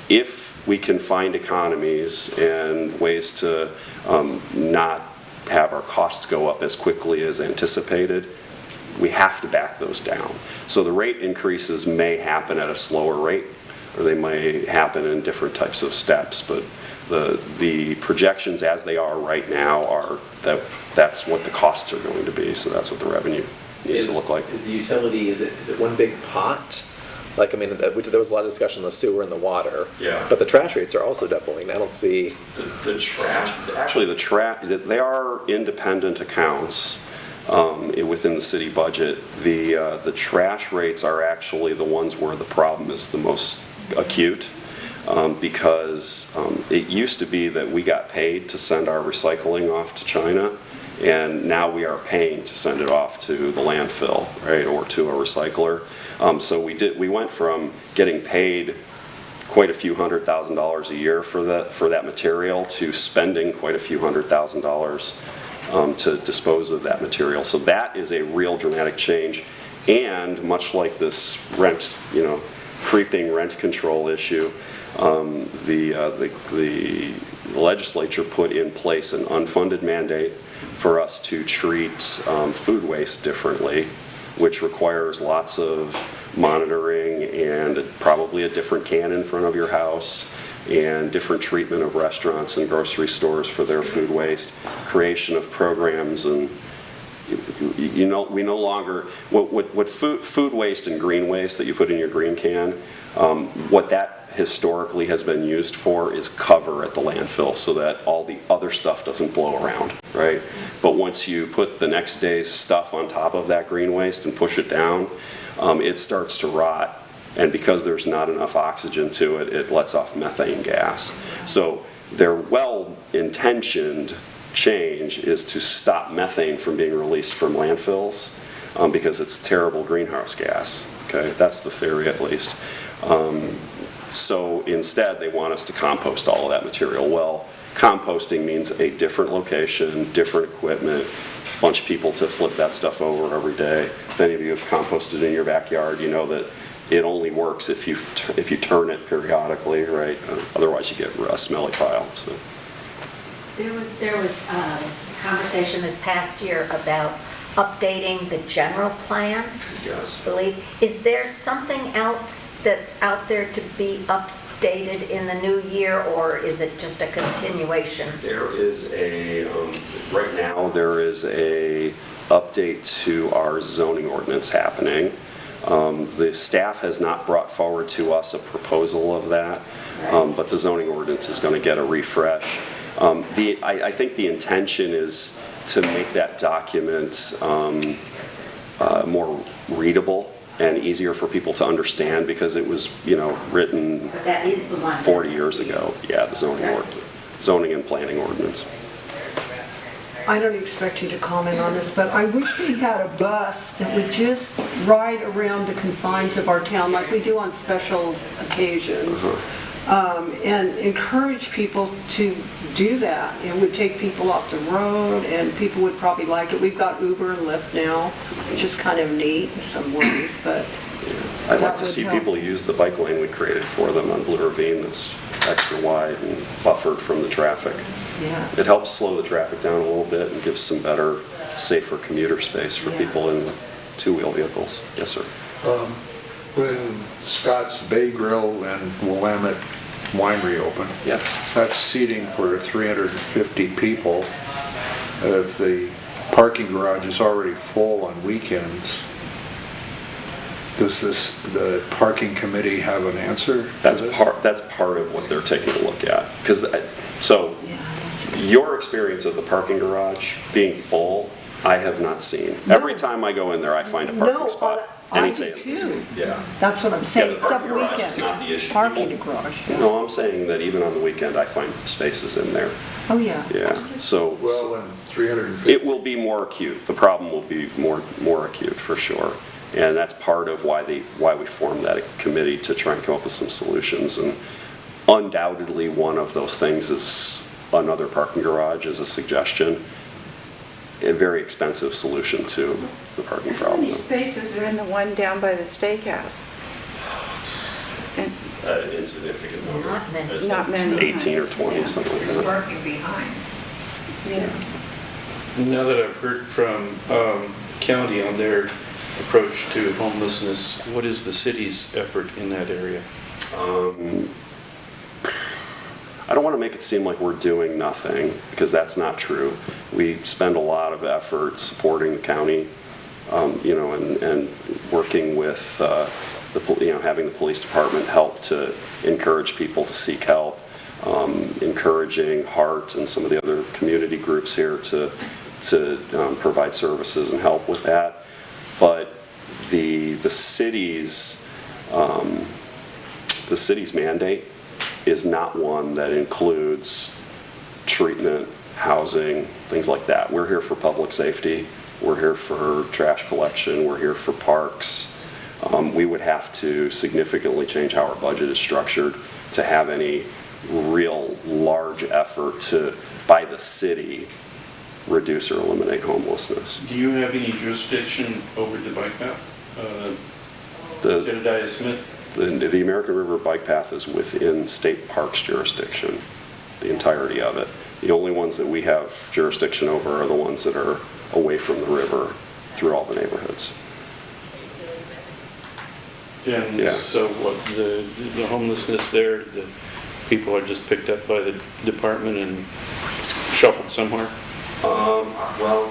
If we can find economies and ways to not have our costs go up as quickly as anticipated, we have to back those down. So the rate increases may happen at a slower rate, or they may happen in different types of steps, but the projections as they are right now are that's what the costs are going to be, so that's what the revenue needs to look like. Is the utility, is it one big pot? Like, I mean, there was a lot of discussion on the sewer and the water. Yeah. But the trash rates are also doubling. I don't see. The trash, actually they are independent accounts within the city budget. The trash rates are actually the ones where the problem is the most acute, because it used to be that we got paid to send our recycling off to China, and now we are paying to send it off to the landfill, right, or to a recycler. So we went from getting paid quite a few $100,000 a year for that material to spending quite a few $100,000 to dispose of that material. So that is a real dramatic change, and much like this creeping rent control issue, the legislature put in place an unfunded mandate for us to treat food waste differently, which requires lots of monitoring and probably a different can in front of your house, and different treatment of restaurants and grocery stores for their food waste, creation of programs, and we no longer, what food waste and green waste that you put in your green can, what that historically has been used for is cover at the landfill so that all the other stuff doesn't blow around, right? But once you put the next day's stuff on top of that green waste and push it down, it starts to rot, and because there's not enough oxygen to it, it lets off methane gas. So their well-intentioned change is to stop methane from being released from landfills, because it's terrible greenhouse gas, okay? That's the theory at least. So instead, they want us to compost all of that material. Well, composting means a different location, different equipment, bunch of people to flip that stuff over every day. If any of you have composted in your backyard, you know that it only works if you turn it periodically, right? Otherwise, you get a smelly pile. So. There was conversation this past year about updating the general plan. Yes. I believe. Is there something else that's out there to be updated in the new year, or is it just a continuation? There is right now there is a update to our zoning ordinance happening. The staff has not brought forward to us a proposal of that, but the zoning ordinance is going to get a refresh. I think the intention is to make that document more readable and easier for people to understand, because it was, written But that is the one. 40 years ago. Yeah, the zoning and planning ordinance. I don't expect you to comment on this, but I wish we had a bus that would just ride around the confines of our town like we do on special occasions. And encourage people to do that. It would take people off the road, and people would probably like it. We've got Uber and Lyft now, which is kind of neat in some ways, but I'd like to see people use the bike lane we created for them on Blue Ravine that's extra wide and buffered from the traffic. yeah. It helps slow the traffic down a little bit and gives some better, safer commuter space for people in two-wheel vehicles. Yes, sir. When Scott's Bay Grill and Willamette Winery open, Yeah. that's seating for 350 people. If the parking garage is already full on weekends, does the parking committee have an answer to That's this? part of what they're taking a look at. So your experience of the parking garage being full, I have not seen. Every time I go in there, I find a parking spot. And I it's do too. Yeah. That's what I'm saying, the except parking garage is weekends. not the issue. Parking People- garage, No, I'm saying that even on the weekend, I find spaces in there. Oh, yeah. Yeah, so Well, and 350. it will be more acute. The problem will be more acute for sure. And that's part of why we formed that committee, to try and come up with some solutions. And undoubtedly, one of those things is another parking garage as a suggestion. A very expensive solution to the parking How problem. many spaces are in the one down by the steakhouse? And An insignificant number. Not many. It's Not like many. 18 or 20, something like that. Working behind. yeah. Now that I've heard from county on their approach to homelessness, what is the city's effort in that area? I don't want to make it seem like we're doing nothing, because that's not true. We spend a lot of effort supporting the county, and working with, having the police department help to encourage people to seek help, encouraging Heart and some of the other community groups here to provide services and help with that. But the city's mandate is not one that includes treatment, housing, things like that. We're here for public safety. We're here for trash collection. We're here for parks. We would have to significantly change how our budget is structured to have any real large effort to, by the city, reduce or eliminate homelessness. Do you have any jurisdiction over the bike path? Jedediah Smith? The American River Bike Path is within state parks jurisdiction, the entirety of it. The only ones that we have jurisdiction over are the ones that are away from the river through all the neighborhoods. And Yeah. so what, the homelessness there, the people are just picked up by the department and shuffled somewhere? Well,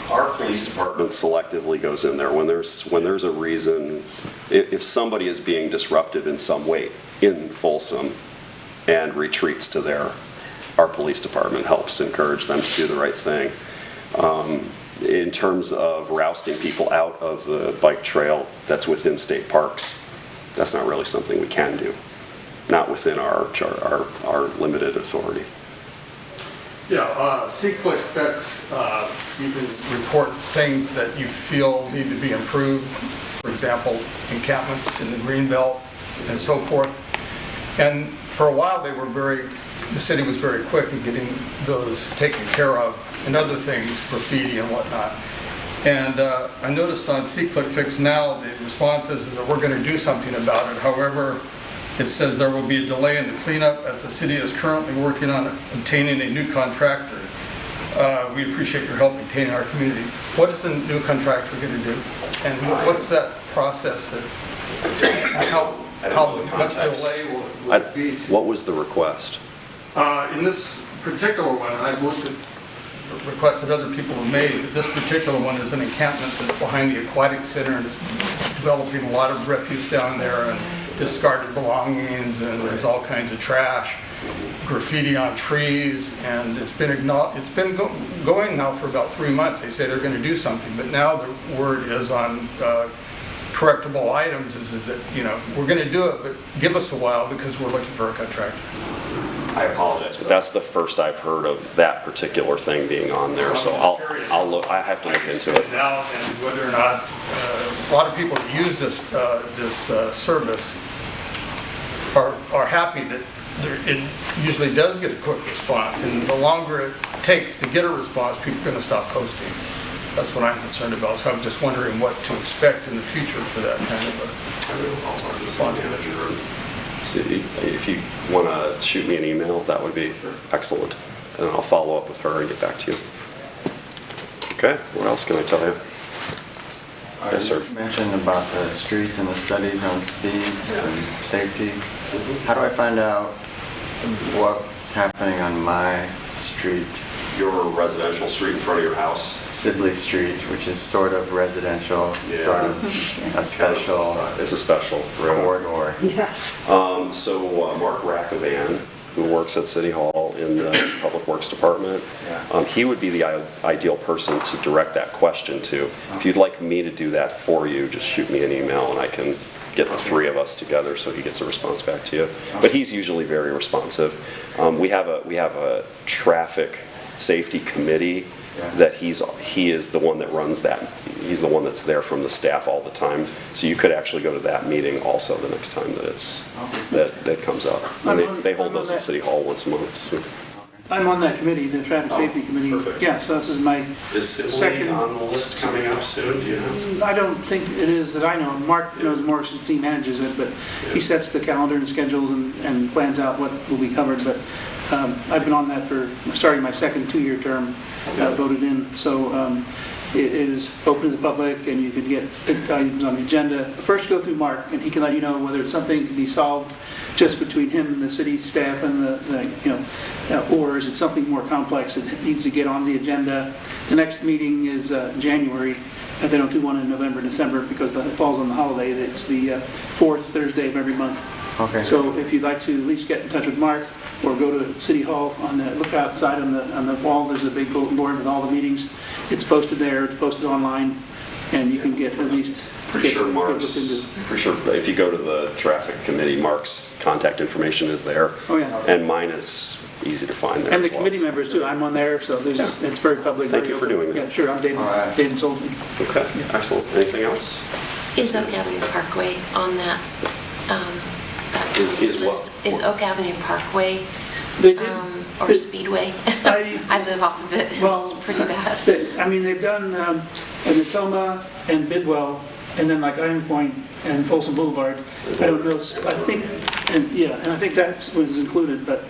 our police department selectively goes in there when there's a reason. If somebody is being disruptive in some way in Folsom and retreats to our police department helps encourage them to do the right thing. In terms of rousting people out of the bike trail that's within state parks, that's not really something we can do, not within our limited authority. Yeah, C-Click Fix, you can report things that you feel need to be improved, for example, encampments in the greenbelt and so forth. And for a while, the city was very quick in getting those taken care of, and other things, graffiti and whatnot. And I noticed on C-Click Fix now, the response is that we're going to do something about it. However, it says there will be a delay in the cleanup as the city is currently working on obtaining a new contractor. We appreciate your help maintaining our community. What is the new contractor going to do? And what's that process? And how much delay will it be? What was the request? In this particular one, I've looked at requests that other people have made, but this particular one is an encampment that's behind the aquatic center, and it's developing a lot of refuse down there and discarded belongings, and there's all kinds of trash, graffiti on trees, and it's been going now for about 3 months. They say they're going to do something, but now the word is on correctable items is that, you know, we're going to do it, but give us a while because we're looking for a contractor. I apologize, but that's the first I've heard of that particular thing being on there, so I'll look, I have to look into it. Now, and whether or not, a lot of people that use this service are happy that it usually does get a quick response, and the longer it takes to get a response, people are going to stop posting. That's what I'm concerned about, so I'm just wondering what to expect in the future for that kind of a response. So if you want to shoot me an email, that would be excellent, and I'll follow up with her and get back to you. Okay, what else can I tell you? Yes, sir. You mentioned about the streets and the studies on speeds and safety. How do I find out what's happening on my street? Your residential street in front of your house? Sibley Street, which is sort of residential, sort of a special. It's a special corridor. Yes. So Mark Rackovan, who works at City Hall in the Public Works Department, he would be the ideal person to direct that question to. If you'd like me to do that for you, just shoot me an email and I can get the three of us together so he gets a response back to you. But he's usually very responsive. We have a traffic safety committee that he is the one that runs that. He's the one that's there from the staff all the time. So you could actually go to that meeting also the next time that comes up. And they hold those at City Hall once a month. So. I'm on that committee, the traffic safety committee. Perfect. Yeah, so this is my second. on the list coming up soon, do you know? I don't think it is that I know. Mark knows more since he manages it, but he sets the calendar and schedules and plans out what will be covered. But I've been on that for starting my second 2-year term, voted in. So it is open to the public and you can get items on the agenda. First go through Mark and he can let you know whether it's something can be solved just between him and the city staff and or is it something more complex that needs to get on the agenda. The next meeting is January. They don't do one in November, December because it falls on the holiday. It's the fourth Thursday of every month. Okay. So if you'd like to at least get in touch with Mark or go to City Hall, look outside on the wall, there's a big bulletin board with all the meetings. It's posted there, it's posted online, and you can get at least... Pretty sure if you go to the traffic committee, Mark's contact information is there. Oh, yeah. And mine is easy to find there. And the committee members too, I'm on there, so it's very public. Thank you for doing that. Yeah, sure, I'm David. David sold me. Okay, excellent. Anything else? Is Oak Avenue Parkway on that Is list? what? Is Oak Avenue Parkway or Speedway? I live off of it. Well, it's pretty bad. They've done Natoma and Bidwell, and then like Iron Point and Folsom Boulevard. I don't know. I think, and I think that's what is included. But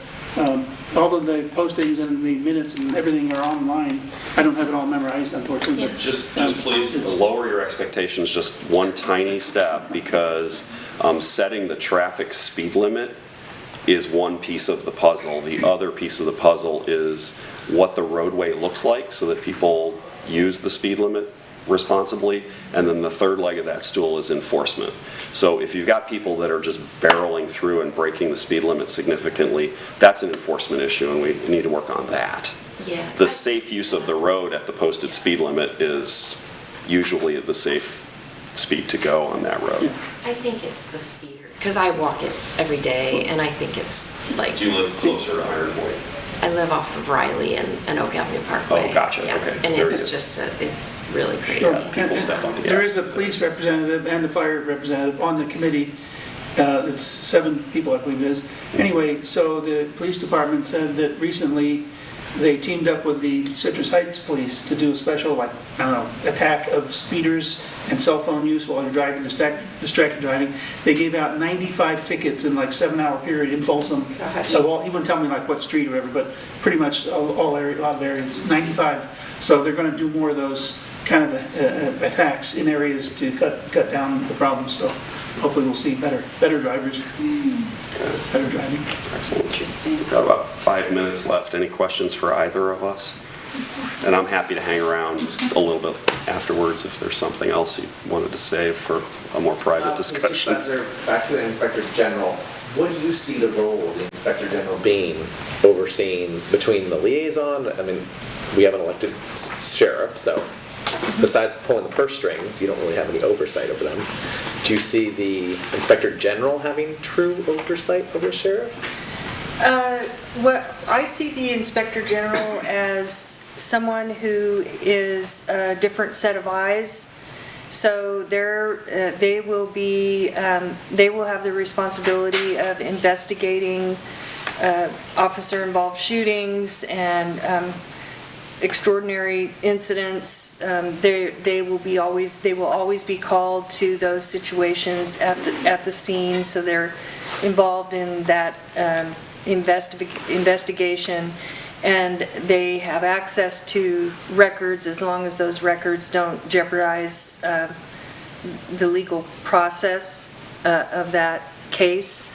all of the postings and the minutes and everything are online. I don't have it all memorized, unfortunately. Yeah. Just please lower your expectations just one tiny step, because setting the traffic speed limit is one piece of the puzzle. The other piece of the puzzle is what the roadway looks like so that people use the speed limit responsibly. And then the third leg of that stool is enforcement. So if you've got people that are just barreling through and breaking the speed limit significantly, that's an enforcement issue and we need to work on that. Yeah. The safe use of the road at the posted speed limit is usually the safe speed to go on that road. Yeah. I think it's the speeder, because I walk it every day, and I think it's like... Do you live closer to Iron Point? I live off of Riley and Oak Avenue Parkway. Oh, gotcha. Yeah. Okay. And Very it's good. just, it's really crazy. Sure. People step on the gas. There is a police representative and a fire representative on the committee. It's 7 people, I believe it is. Anyway, so the police department said that recently they teamed up with the Citrus Heights Police to do a special, like, I don't know, attack of speeders and cell phone use while you're driving, distracted driving. They gave out 95 tickets in like 7-hour period in Folsom. So he wouldn't tell me like what street or whatever, but pretty much all area, a lot of areas, 95. So they're going to do more of those kind of attacks in areas to cut down the problems. So hopefully we'll see better drivers, better driving. Excellent. Interesting. Got about 5 minutes left. Any questions for either of us? And I'm happy to hang around a little bit afterwards if there's something else you wanted to say for a more private discussion. Back to the Inspector General. What do you see the role of the Inspector General being, overseeing between the liaison? I mean, we have an elected sheriff, so besides pulling the purse strings, you don't really have any oversight over them. Do you see the Inspector General having true oversight over the sheriff? I see the Inspector General as someone who is a different set of eyes. So they will have the responsibility of investigating officer-involved shootings and extraordinary incidents. They will always be called to those situations at the scene. So they're involved in that investigation, and they have access to records as long as those records don't jeopardize the legal process of that case.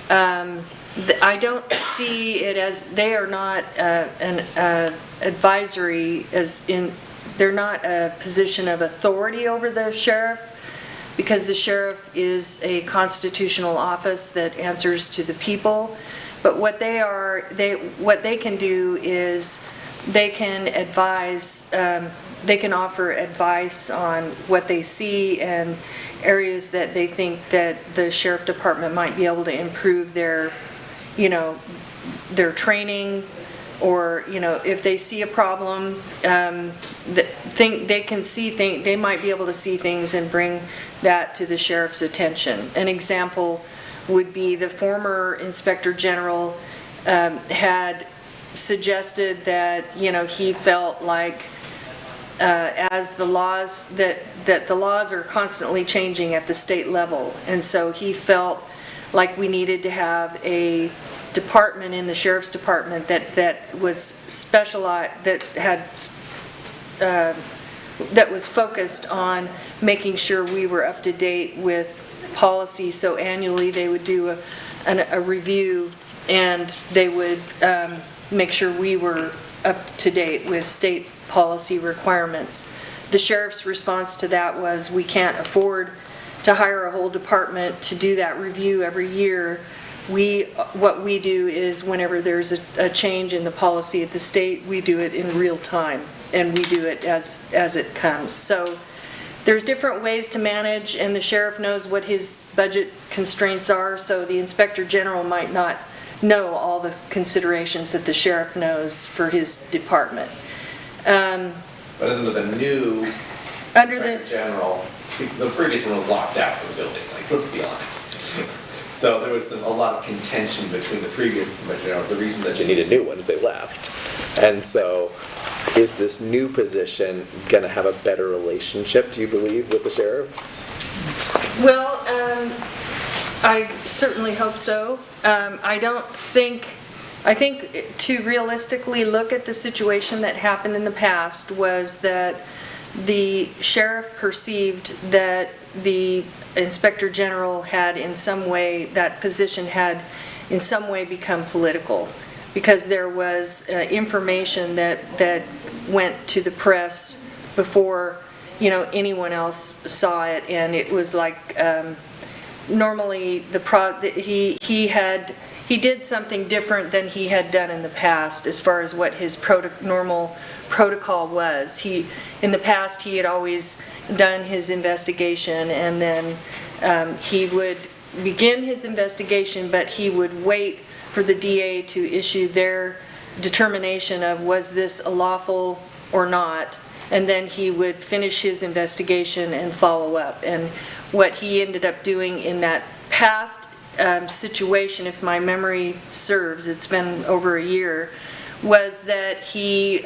I don't see it as, they are not an advisory, they're not a position of authority over the sheriff, because the sheriff is a constitutional office that answers to the people. But what they can do is they can advise, they can offer advice on what they see and areas that they think that the sheriff department might be able to improve their training, or if they see a problem, they might be able to see things and bring that to the sheriff's attention. An example would be the former Inspector General had suggested that he felt like as the laws that the laws are constantly changing at the state level, and so he felt like we needed to have a department in the sheriff's department that was specialized, that was focused on making sure we were up to date with policy. So annually they would do a review, and they would make sure we were up to date with state policy requirements. The sheriff's response to that was, we can't afford to hire a whole department to do that review every year. What we do is, whenever there's a change in the policy at the state, we do it in real time, and we do it as it comes. So there's different ways to manage, and the sheriff knows what his budget constraints are, so the Inspector General might not know all the considerations that the sheriff knows for his department. But under the new Inspector General, the previous one was locked out of the building, like, let's be honest. So there was a lot of contention between the previous Inspector General. The reason that you need a new one is they left. And so is this new position going to have a better relationship, do you believe, with the sheriff? Well, I certainly hope so. I think to realistically look at the situation that happened in the past was that the sheriff perceived that the Inspector General had in some way, that position had in some way become political, because there was information that went to the press before anyone else saw it, and it was like normally he did something different than he had done in the past as far as what his normal protocol was. In the past, he had always done his investigation, and then he would begin his investigation, but he would wait for the DA to issue their determination of was this a lawful or not, and then he would finish his investigation and follow up. And what he ended up doing in that past situation, if my memory serves, it's been over a year, was that he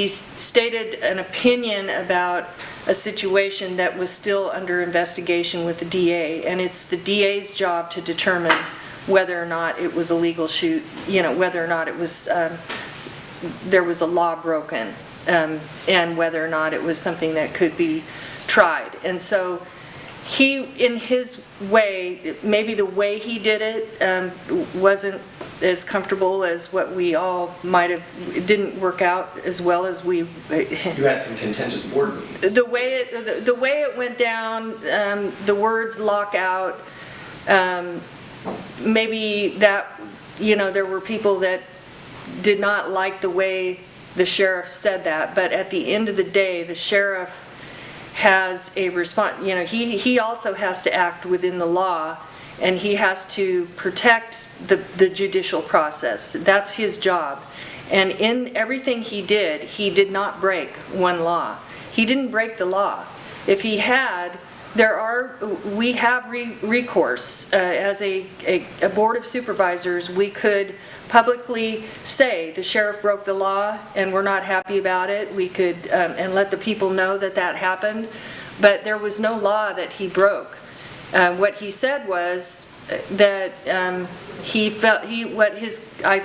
stated an opinion about a situation that was still under investigation with the DA, and it's the DA's job to determine whether or not it was a legal shoot, whether or not it was there was a law broken, and whether or not it was something that could be tried. And so he, in his way, maybe the way he did it wasn't as comfortable as what we all might have. It didn't work out as well as we. You had some contentious board meetings. The way it went down, the words lockout. Maybe that, there were people that did not like the way the sheriff said that, but at the end of the day, the sheriff has a response. He also has to act within the law, and he has to protect the judicial process. That's his job. And in everything he did not break one law. He didn't break the law. If he had, we have recourse. As a board of supervisors, we could publicly say the sheriff broke the law and we're not happy about it. We could, and let the people know that happened. But there was no law that he broke. What he said was that he felt, I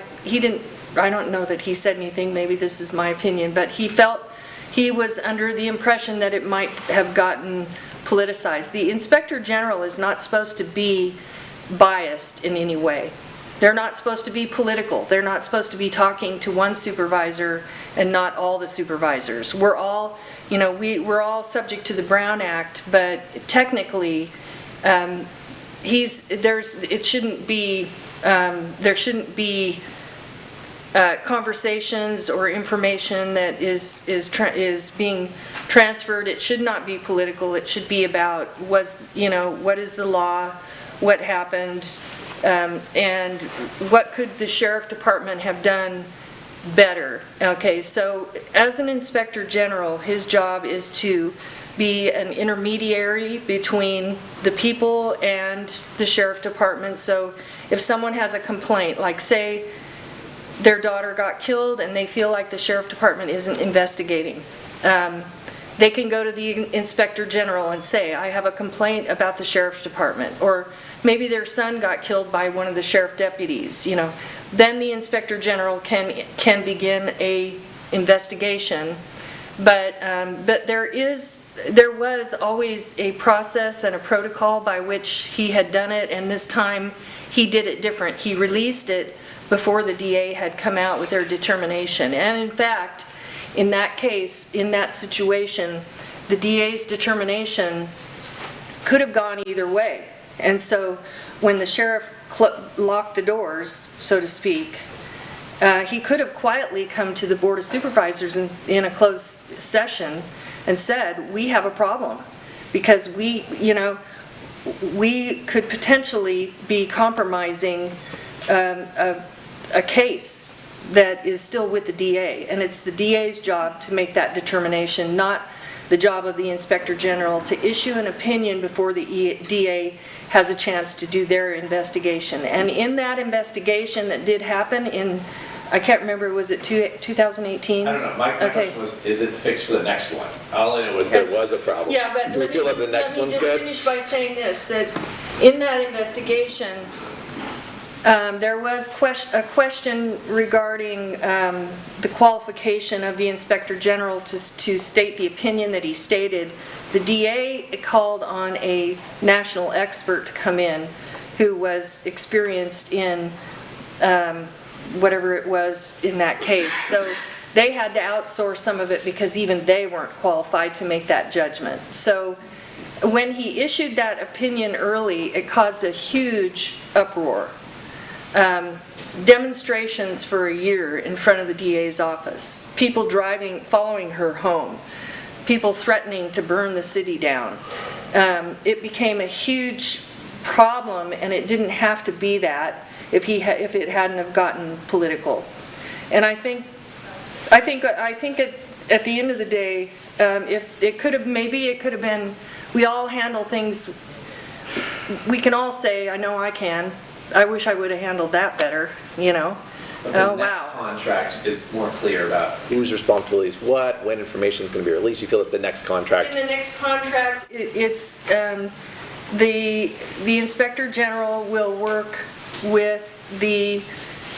don't know that he said anything, maybe this is my opinion, but he felt he was under the impression that it might have gotten politicized. The Inspector General is not supposed to be biased in any way. They're not supposed to be political. They're not supposed to be talking to one supervisor and not all the supervisors. We're all, we're all subject to the Brown Act, but technically, there shouldn't be conversations or information that is being transferred. It should not be political. It should be about what is the law, what happened, and what could the sheriff department have done better. Okay, so as an inspector general, his job is to be an intermediary between the people and the sheriff department. So if someone has a complaint, like say their daughter got killed and they feel like the sheriff department isn't investigating, they can go to the inspector general and say, I have a complaint about the sheriff's department. Or maybe their son got killed by one of the sheriff deputies. Then the inspector general can begin a investigation. But there was always a process and a protocol by which he had done it, and this time he did it different. He released it before the DA had come out with their determination. And in fact, in that case, in that situation, the DA's determination could have gone either way. And so when the sheriff locked the doors, so to speak, he could have quietly come to the Board of Supervisors in a closed session and said, we have a problem because we could potentially be compromising a case that is still with the DA. And it's the DA's job to make that determination, not the job of the Inspector General to issue an opinion before the DA has a chance to do their investigation. And in that investigation that did happen in, I can't remember, was it 2018? I don't know. My question was, is it fixed for the next one? All I know is there was a problem. Yeah, but do we feel that the next one's good? Let me just finish by saying this, that in that investigation, there was a question regarding the qualification of the Inspector General to state the opinion that he stated. The DA called on a national expert to come in who was experienced in whatever it was in that case. So they had to outsource some of it because even they weren't qualified to make that judgment. So when he issued that opinion early, it caused a huge uproar. Demonstrations for a year in front of the DA's office, people following her home, people threatening to burn the city down. It became a huge problem, and it didn't have to be that if it hadn't have gotten political. And I think at the end of the day, if it could have, maybe it could have been, we all handle things, we can all say, I know I can, I wish I would have handled that better, you know? But the next contract is more clear about whose responsibility is what, when information is going to be released. You feel that the next contract. In the next contract, it's, the Inspector General will work with the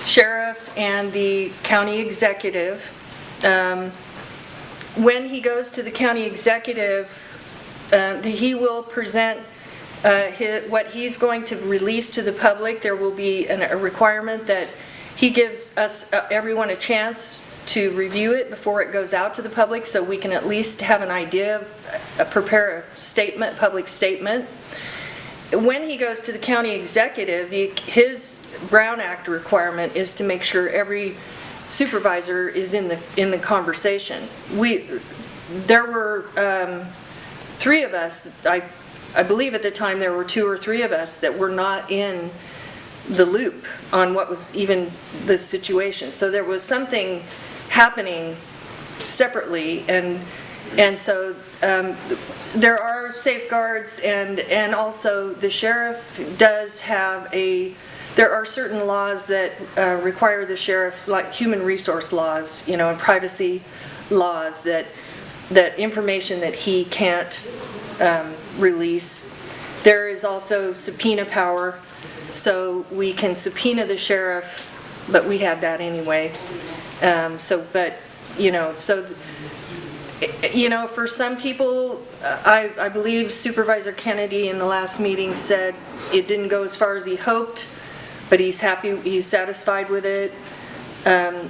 sheriff and the county executive. When he goes to the county executive, he will present what he's going to release to the public. There will be a requirement that he gives us, everyone, a chance to review it before it goes out to the public, so we can at least have an idea, prepare a statement, public statement. When he goes to the county executive, his Brown Act requirement is to make sure every supervisor is in the conversation. There were 3 of us, I believe at the time there were 2 or 3 of us that were not in the loop on what was even the situation. So there was something happening separately, and so there are safeguards, and also the sheriff does have there are certain laws that require the sheriff, like human resource laws, you know, and privacy laws, that information that he can't release. There is also subpoena power, so we can subpoena the sheriff, but we had that anyway. For some people, I believe Supervisor Kennedy in the last meeting said it didn't go as far as he hoped, but he's happy, he's satisfied with it. I'm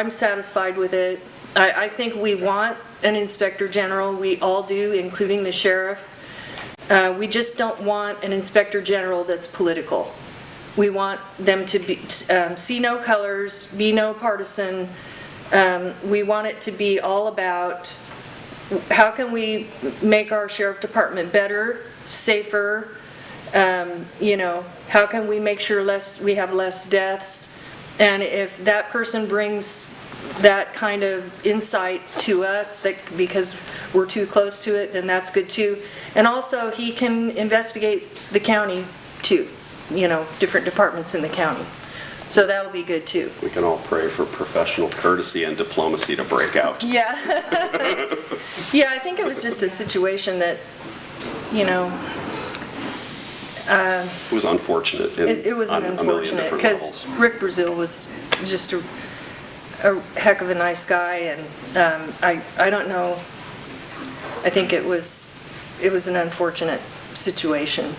satisfied with it. I think we want an Inspector General, we all do, including the sheriff. We just don't want an Inspector General that's political. We want them to see no colors, be no partisan. We want it to be all about how can we make our sheriff department better, safer, how can we make sure we have less deaths, and if that person brings that kind of insight to us, because we're too close to it, then that's good too. And also he can investigate the county too, different departments in the county. So that'll be good too. We can all pray for professional courtesy and diplomacy to break out. Yeah. Yeah, I think it was just a situation that, it was unfortunate. It was unfortunate, because Rick Brazil was just a heck of a nice guy, and I don't know, I think it was an unfortunate situation.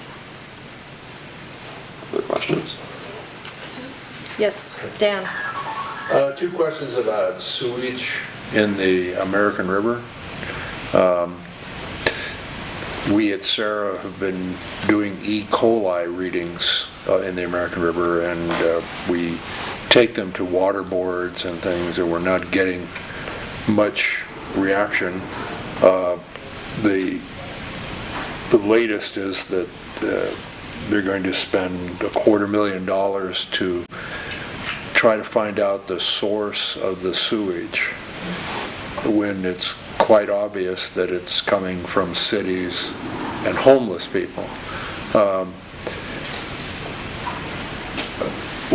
Other questions? Yes, Dan. 2 questions about sewage in the American River. We at Sarah have been doing E. coli readings in the American River, and we take them to water boards and things, and we're not getting much reaction. The latest is that they're going to spend $250,000 to try to find out the source of the sewage, when it's quite obvious that it's coming from cities and homeless people.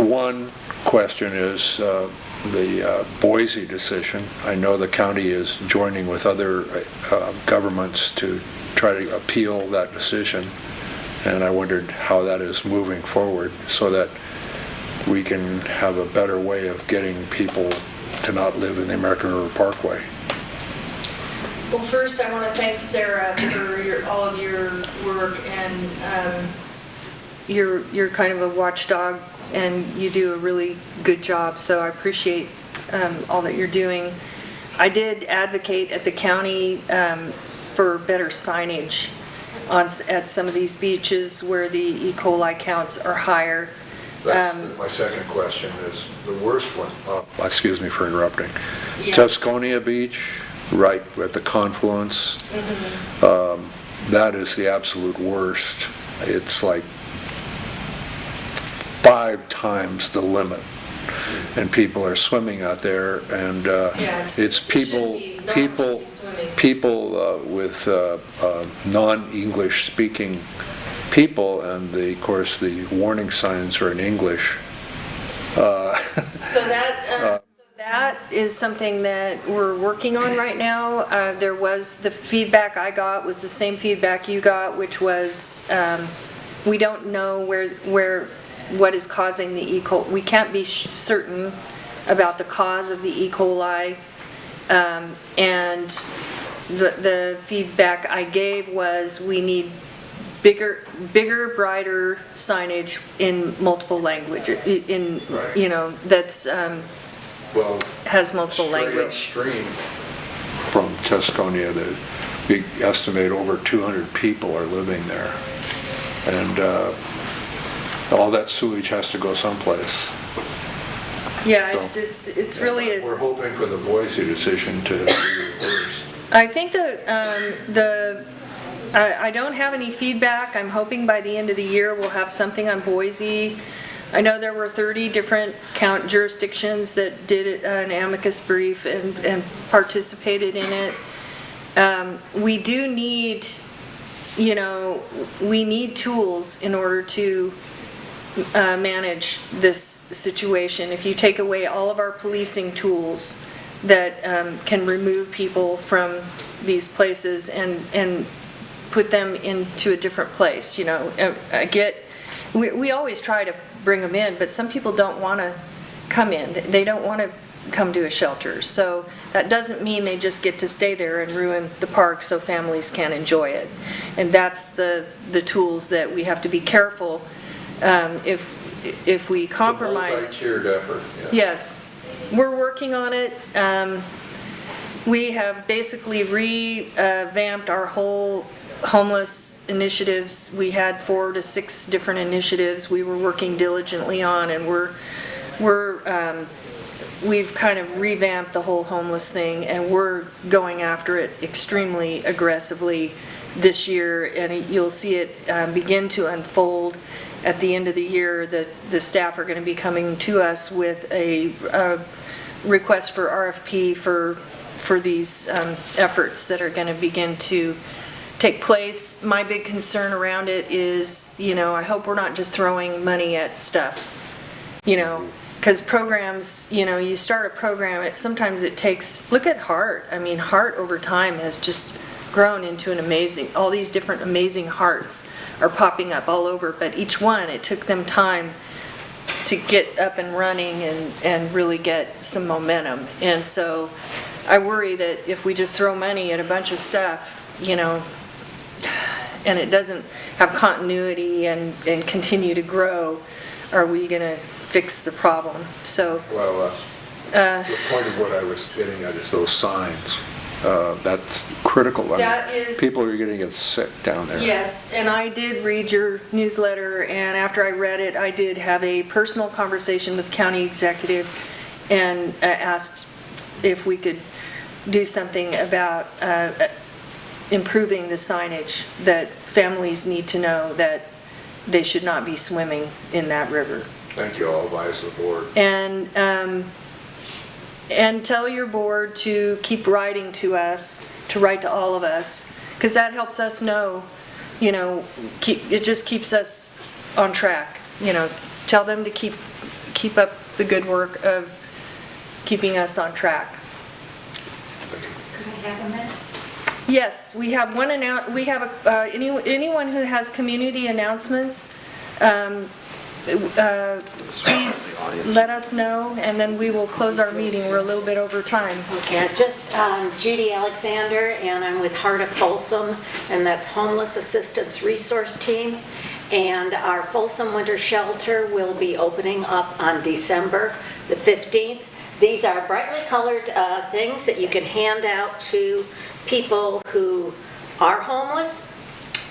One question is the Boise decision. I know the county is joining with other governments to try to appeal that decision, and I wondered how that is moving forward so that we can have a better way of getting people to not live in the American River Parkway. Well, first I want to thank Sarah for all of your work, and you're kind of a watchdog, and you do a really good job, so I appreciate all that you're doing. I did advocate at the county for better signage at some of these beaches where the E. coli counts are higher. That's my second question, is the worst one. Excuse me for interrupting. Yeah. Tusconia Beach, right at the confluence. That is the absolute worst. It's like 5 times the limit. and people are swimming out there, and it's it should people, be normal to people, be swimming. people with non-English speaking people, and of course, the warning signs are in English. So that is something that we're working on right now. There was, the feedback I got was the same feedback you got, which was, we don't know what is causing the E. coli. We can't be certain about the cause of the E. coli. And the feedback I gave was we need bigger, brighter signage in multiple languages, that's, Well, has multiple straight language. upstream from Tusconia, that we estimate over 200 people are living there, and all that sewage has to go someplace. Yeah, So- it's really is. We're hoping for the Boise decision to be reversed. I think I don't have any feedback. I'm hoping by the end of the year we'll have something on Boise. I know there were 30 different jurisdictions that did an amicus brief and participated in it. We do need, we need tools in order to manage this situation. If you take away all of our policing tools that can remove people from these places and put them into a different place, we always try to bring them in, but some people don't want to come in. They don't want to come to a shelter. So that doesn't mean they just get to stay there and ruin the park so families can enjoy it. And that's the tools that we have to be careful if we compromise. It's a multi-tiered effort. Yes, we're working on it. We have basically revamped our whole homeless initiatives. We had 4 to 6 different initiatives we were working diligently on, and we've kind of revamped the whole homeless thing, and we're going after it extremely aggressively this year, and you'll see it begin to unfold at the end of the year. The staff are going to be coming to us with a request for RFP for these efforts that are going to begin to take place. My big concern around it is, I hope we're not just throwing money at stuff, because programs, you start a program, sometimes it takes, look at HEART. I mean, HEART over time has just grown into an amazing, all these different amazing hearts are popping up all over, but each one, it took them time to get up and running and really get some momentum. And so I worry that if we just throw money at a bunch of stuff, and it doesn't have continuity and continue to grow, are we going to fix the problem? So, Well, the point of what I was getting at is those signs. That's critical. That is- people are going to get sick down there. yes, and I did read your newsletter, and after I read it, I did have a personal conversation with county executive and asked if we could do something about improving the signage, that families need to know that they should not be swimming in that river. Thank you. I'll advise the board. And tell your board to keep writing to us, to write to all of us, because that helps us know, it just keeps us on track. Tell them to keep up the good work of keeping us on track. Could I have a minute? Yes, we have anyone who has community announcements, please let us know, and then we will close our meeting. We're a little bit over time. Okay, just Judy Alexander, and I'm with Heart of Folsom, and that's Homeless Assistance Resource Team. And our Folsom Winter Shelter will be opening up on December the 15th. These are brightly colored things that you can hand out to people who are homeless.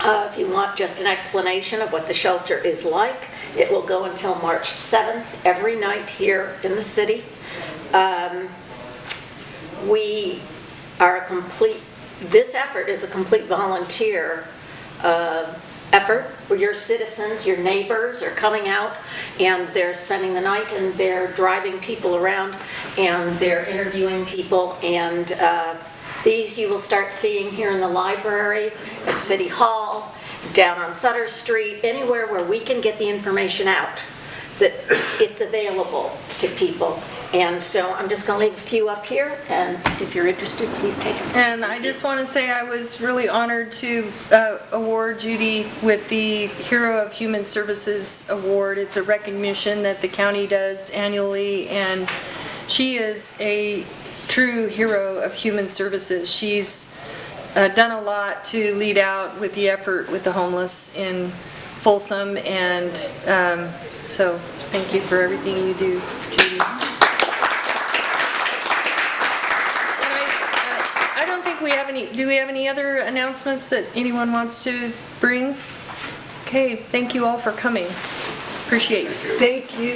If you want just an explanation of what the shelter is like, it will go until March 7th every night here in the city. This effort is a complete volunteer effort where your citizens, your neighbors are coming out and they're spending the night and they're driving people around and they're interviewing people. And these you will start seeing here in the library, at City Hall, down on Sutter Street, anywhere where we can get the information out that it's available to people. And so I'm just going to leave a few up here, and if you're interested, please take them. And I just want to say I was really honored to award Judy with the Hero of Human Services Award. It's a recognition that the county does annually, and she is a true hero of human services. She's done a lot to lead out with the effort with the homeless in Folsom, and so thank you for everything you do, Judy. I don't think we have any, do we have any other announcements that anyone wants to bring? Okay, thank you all for coming. Appreciate it. Thank you.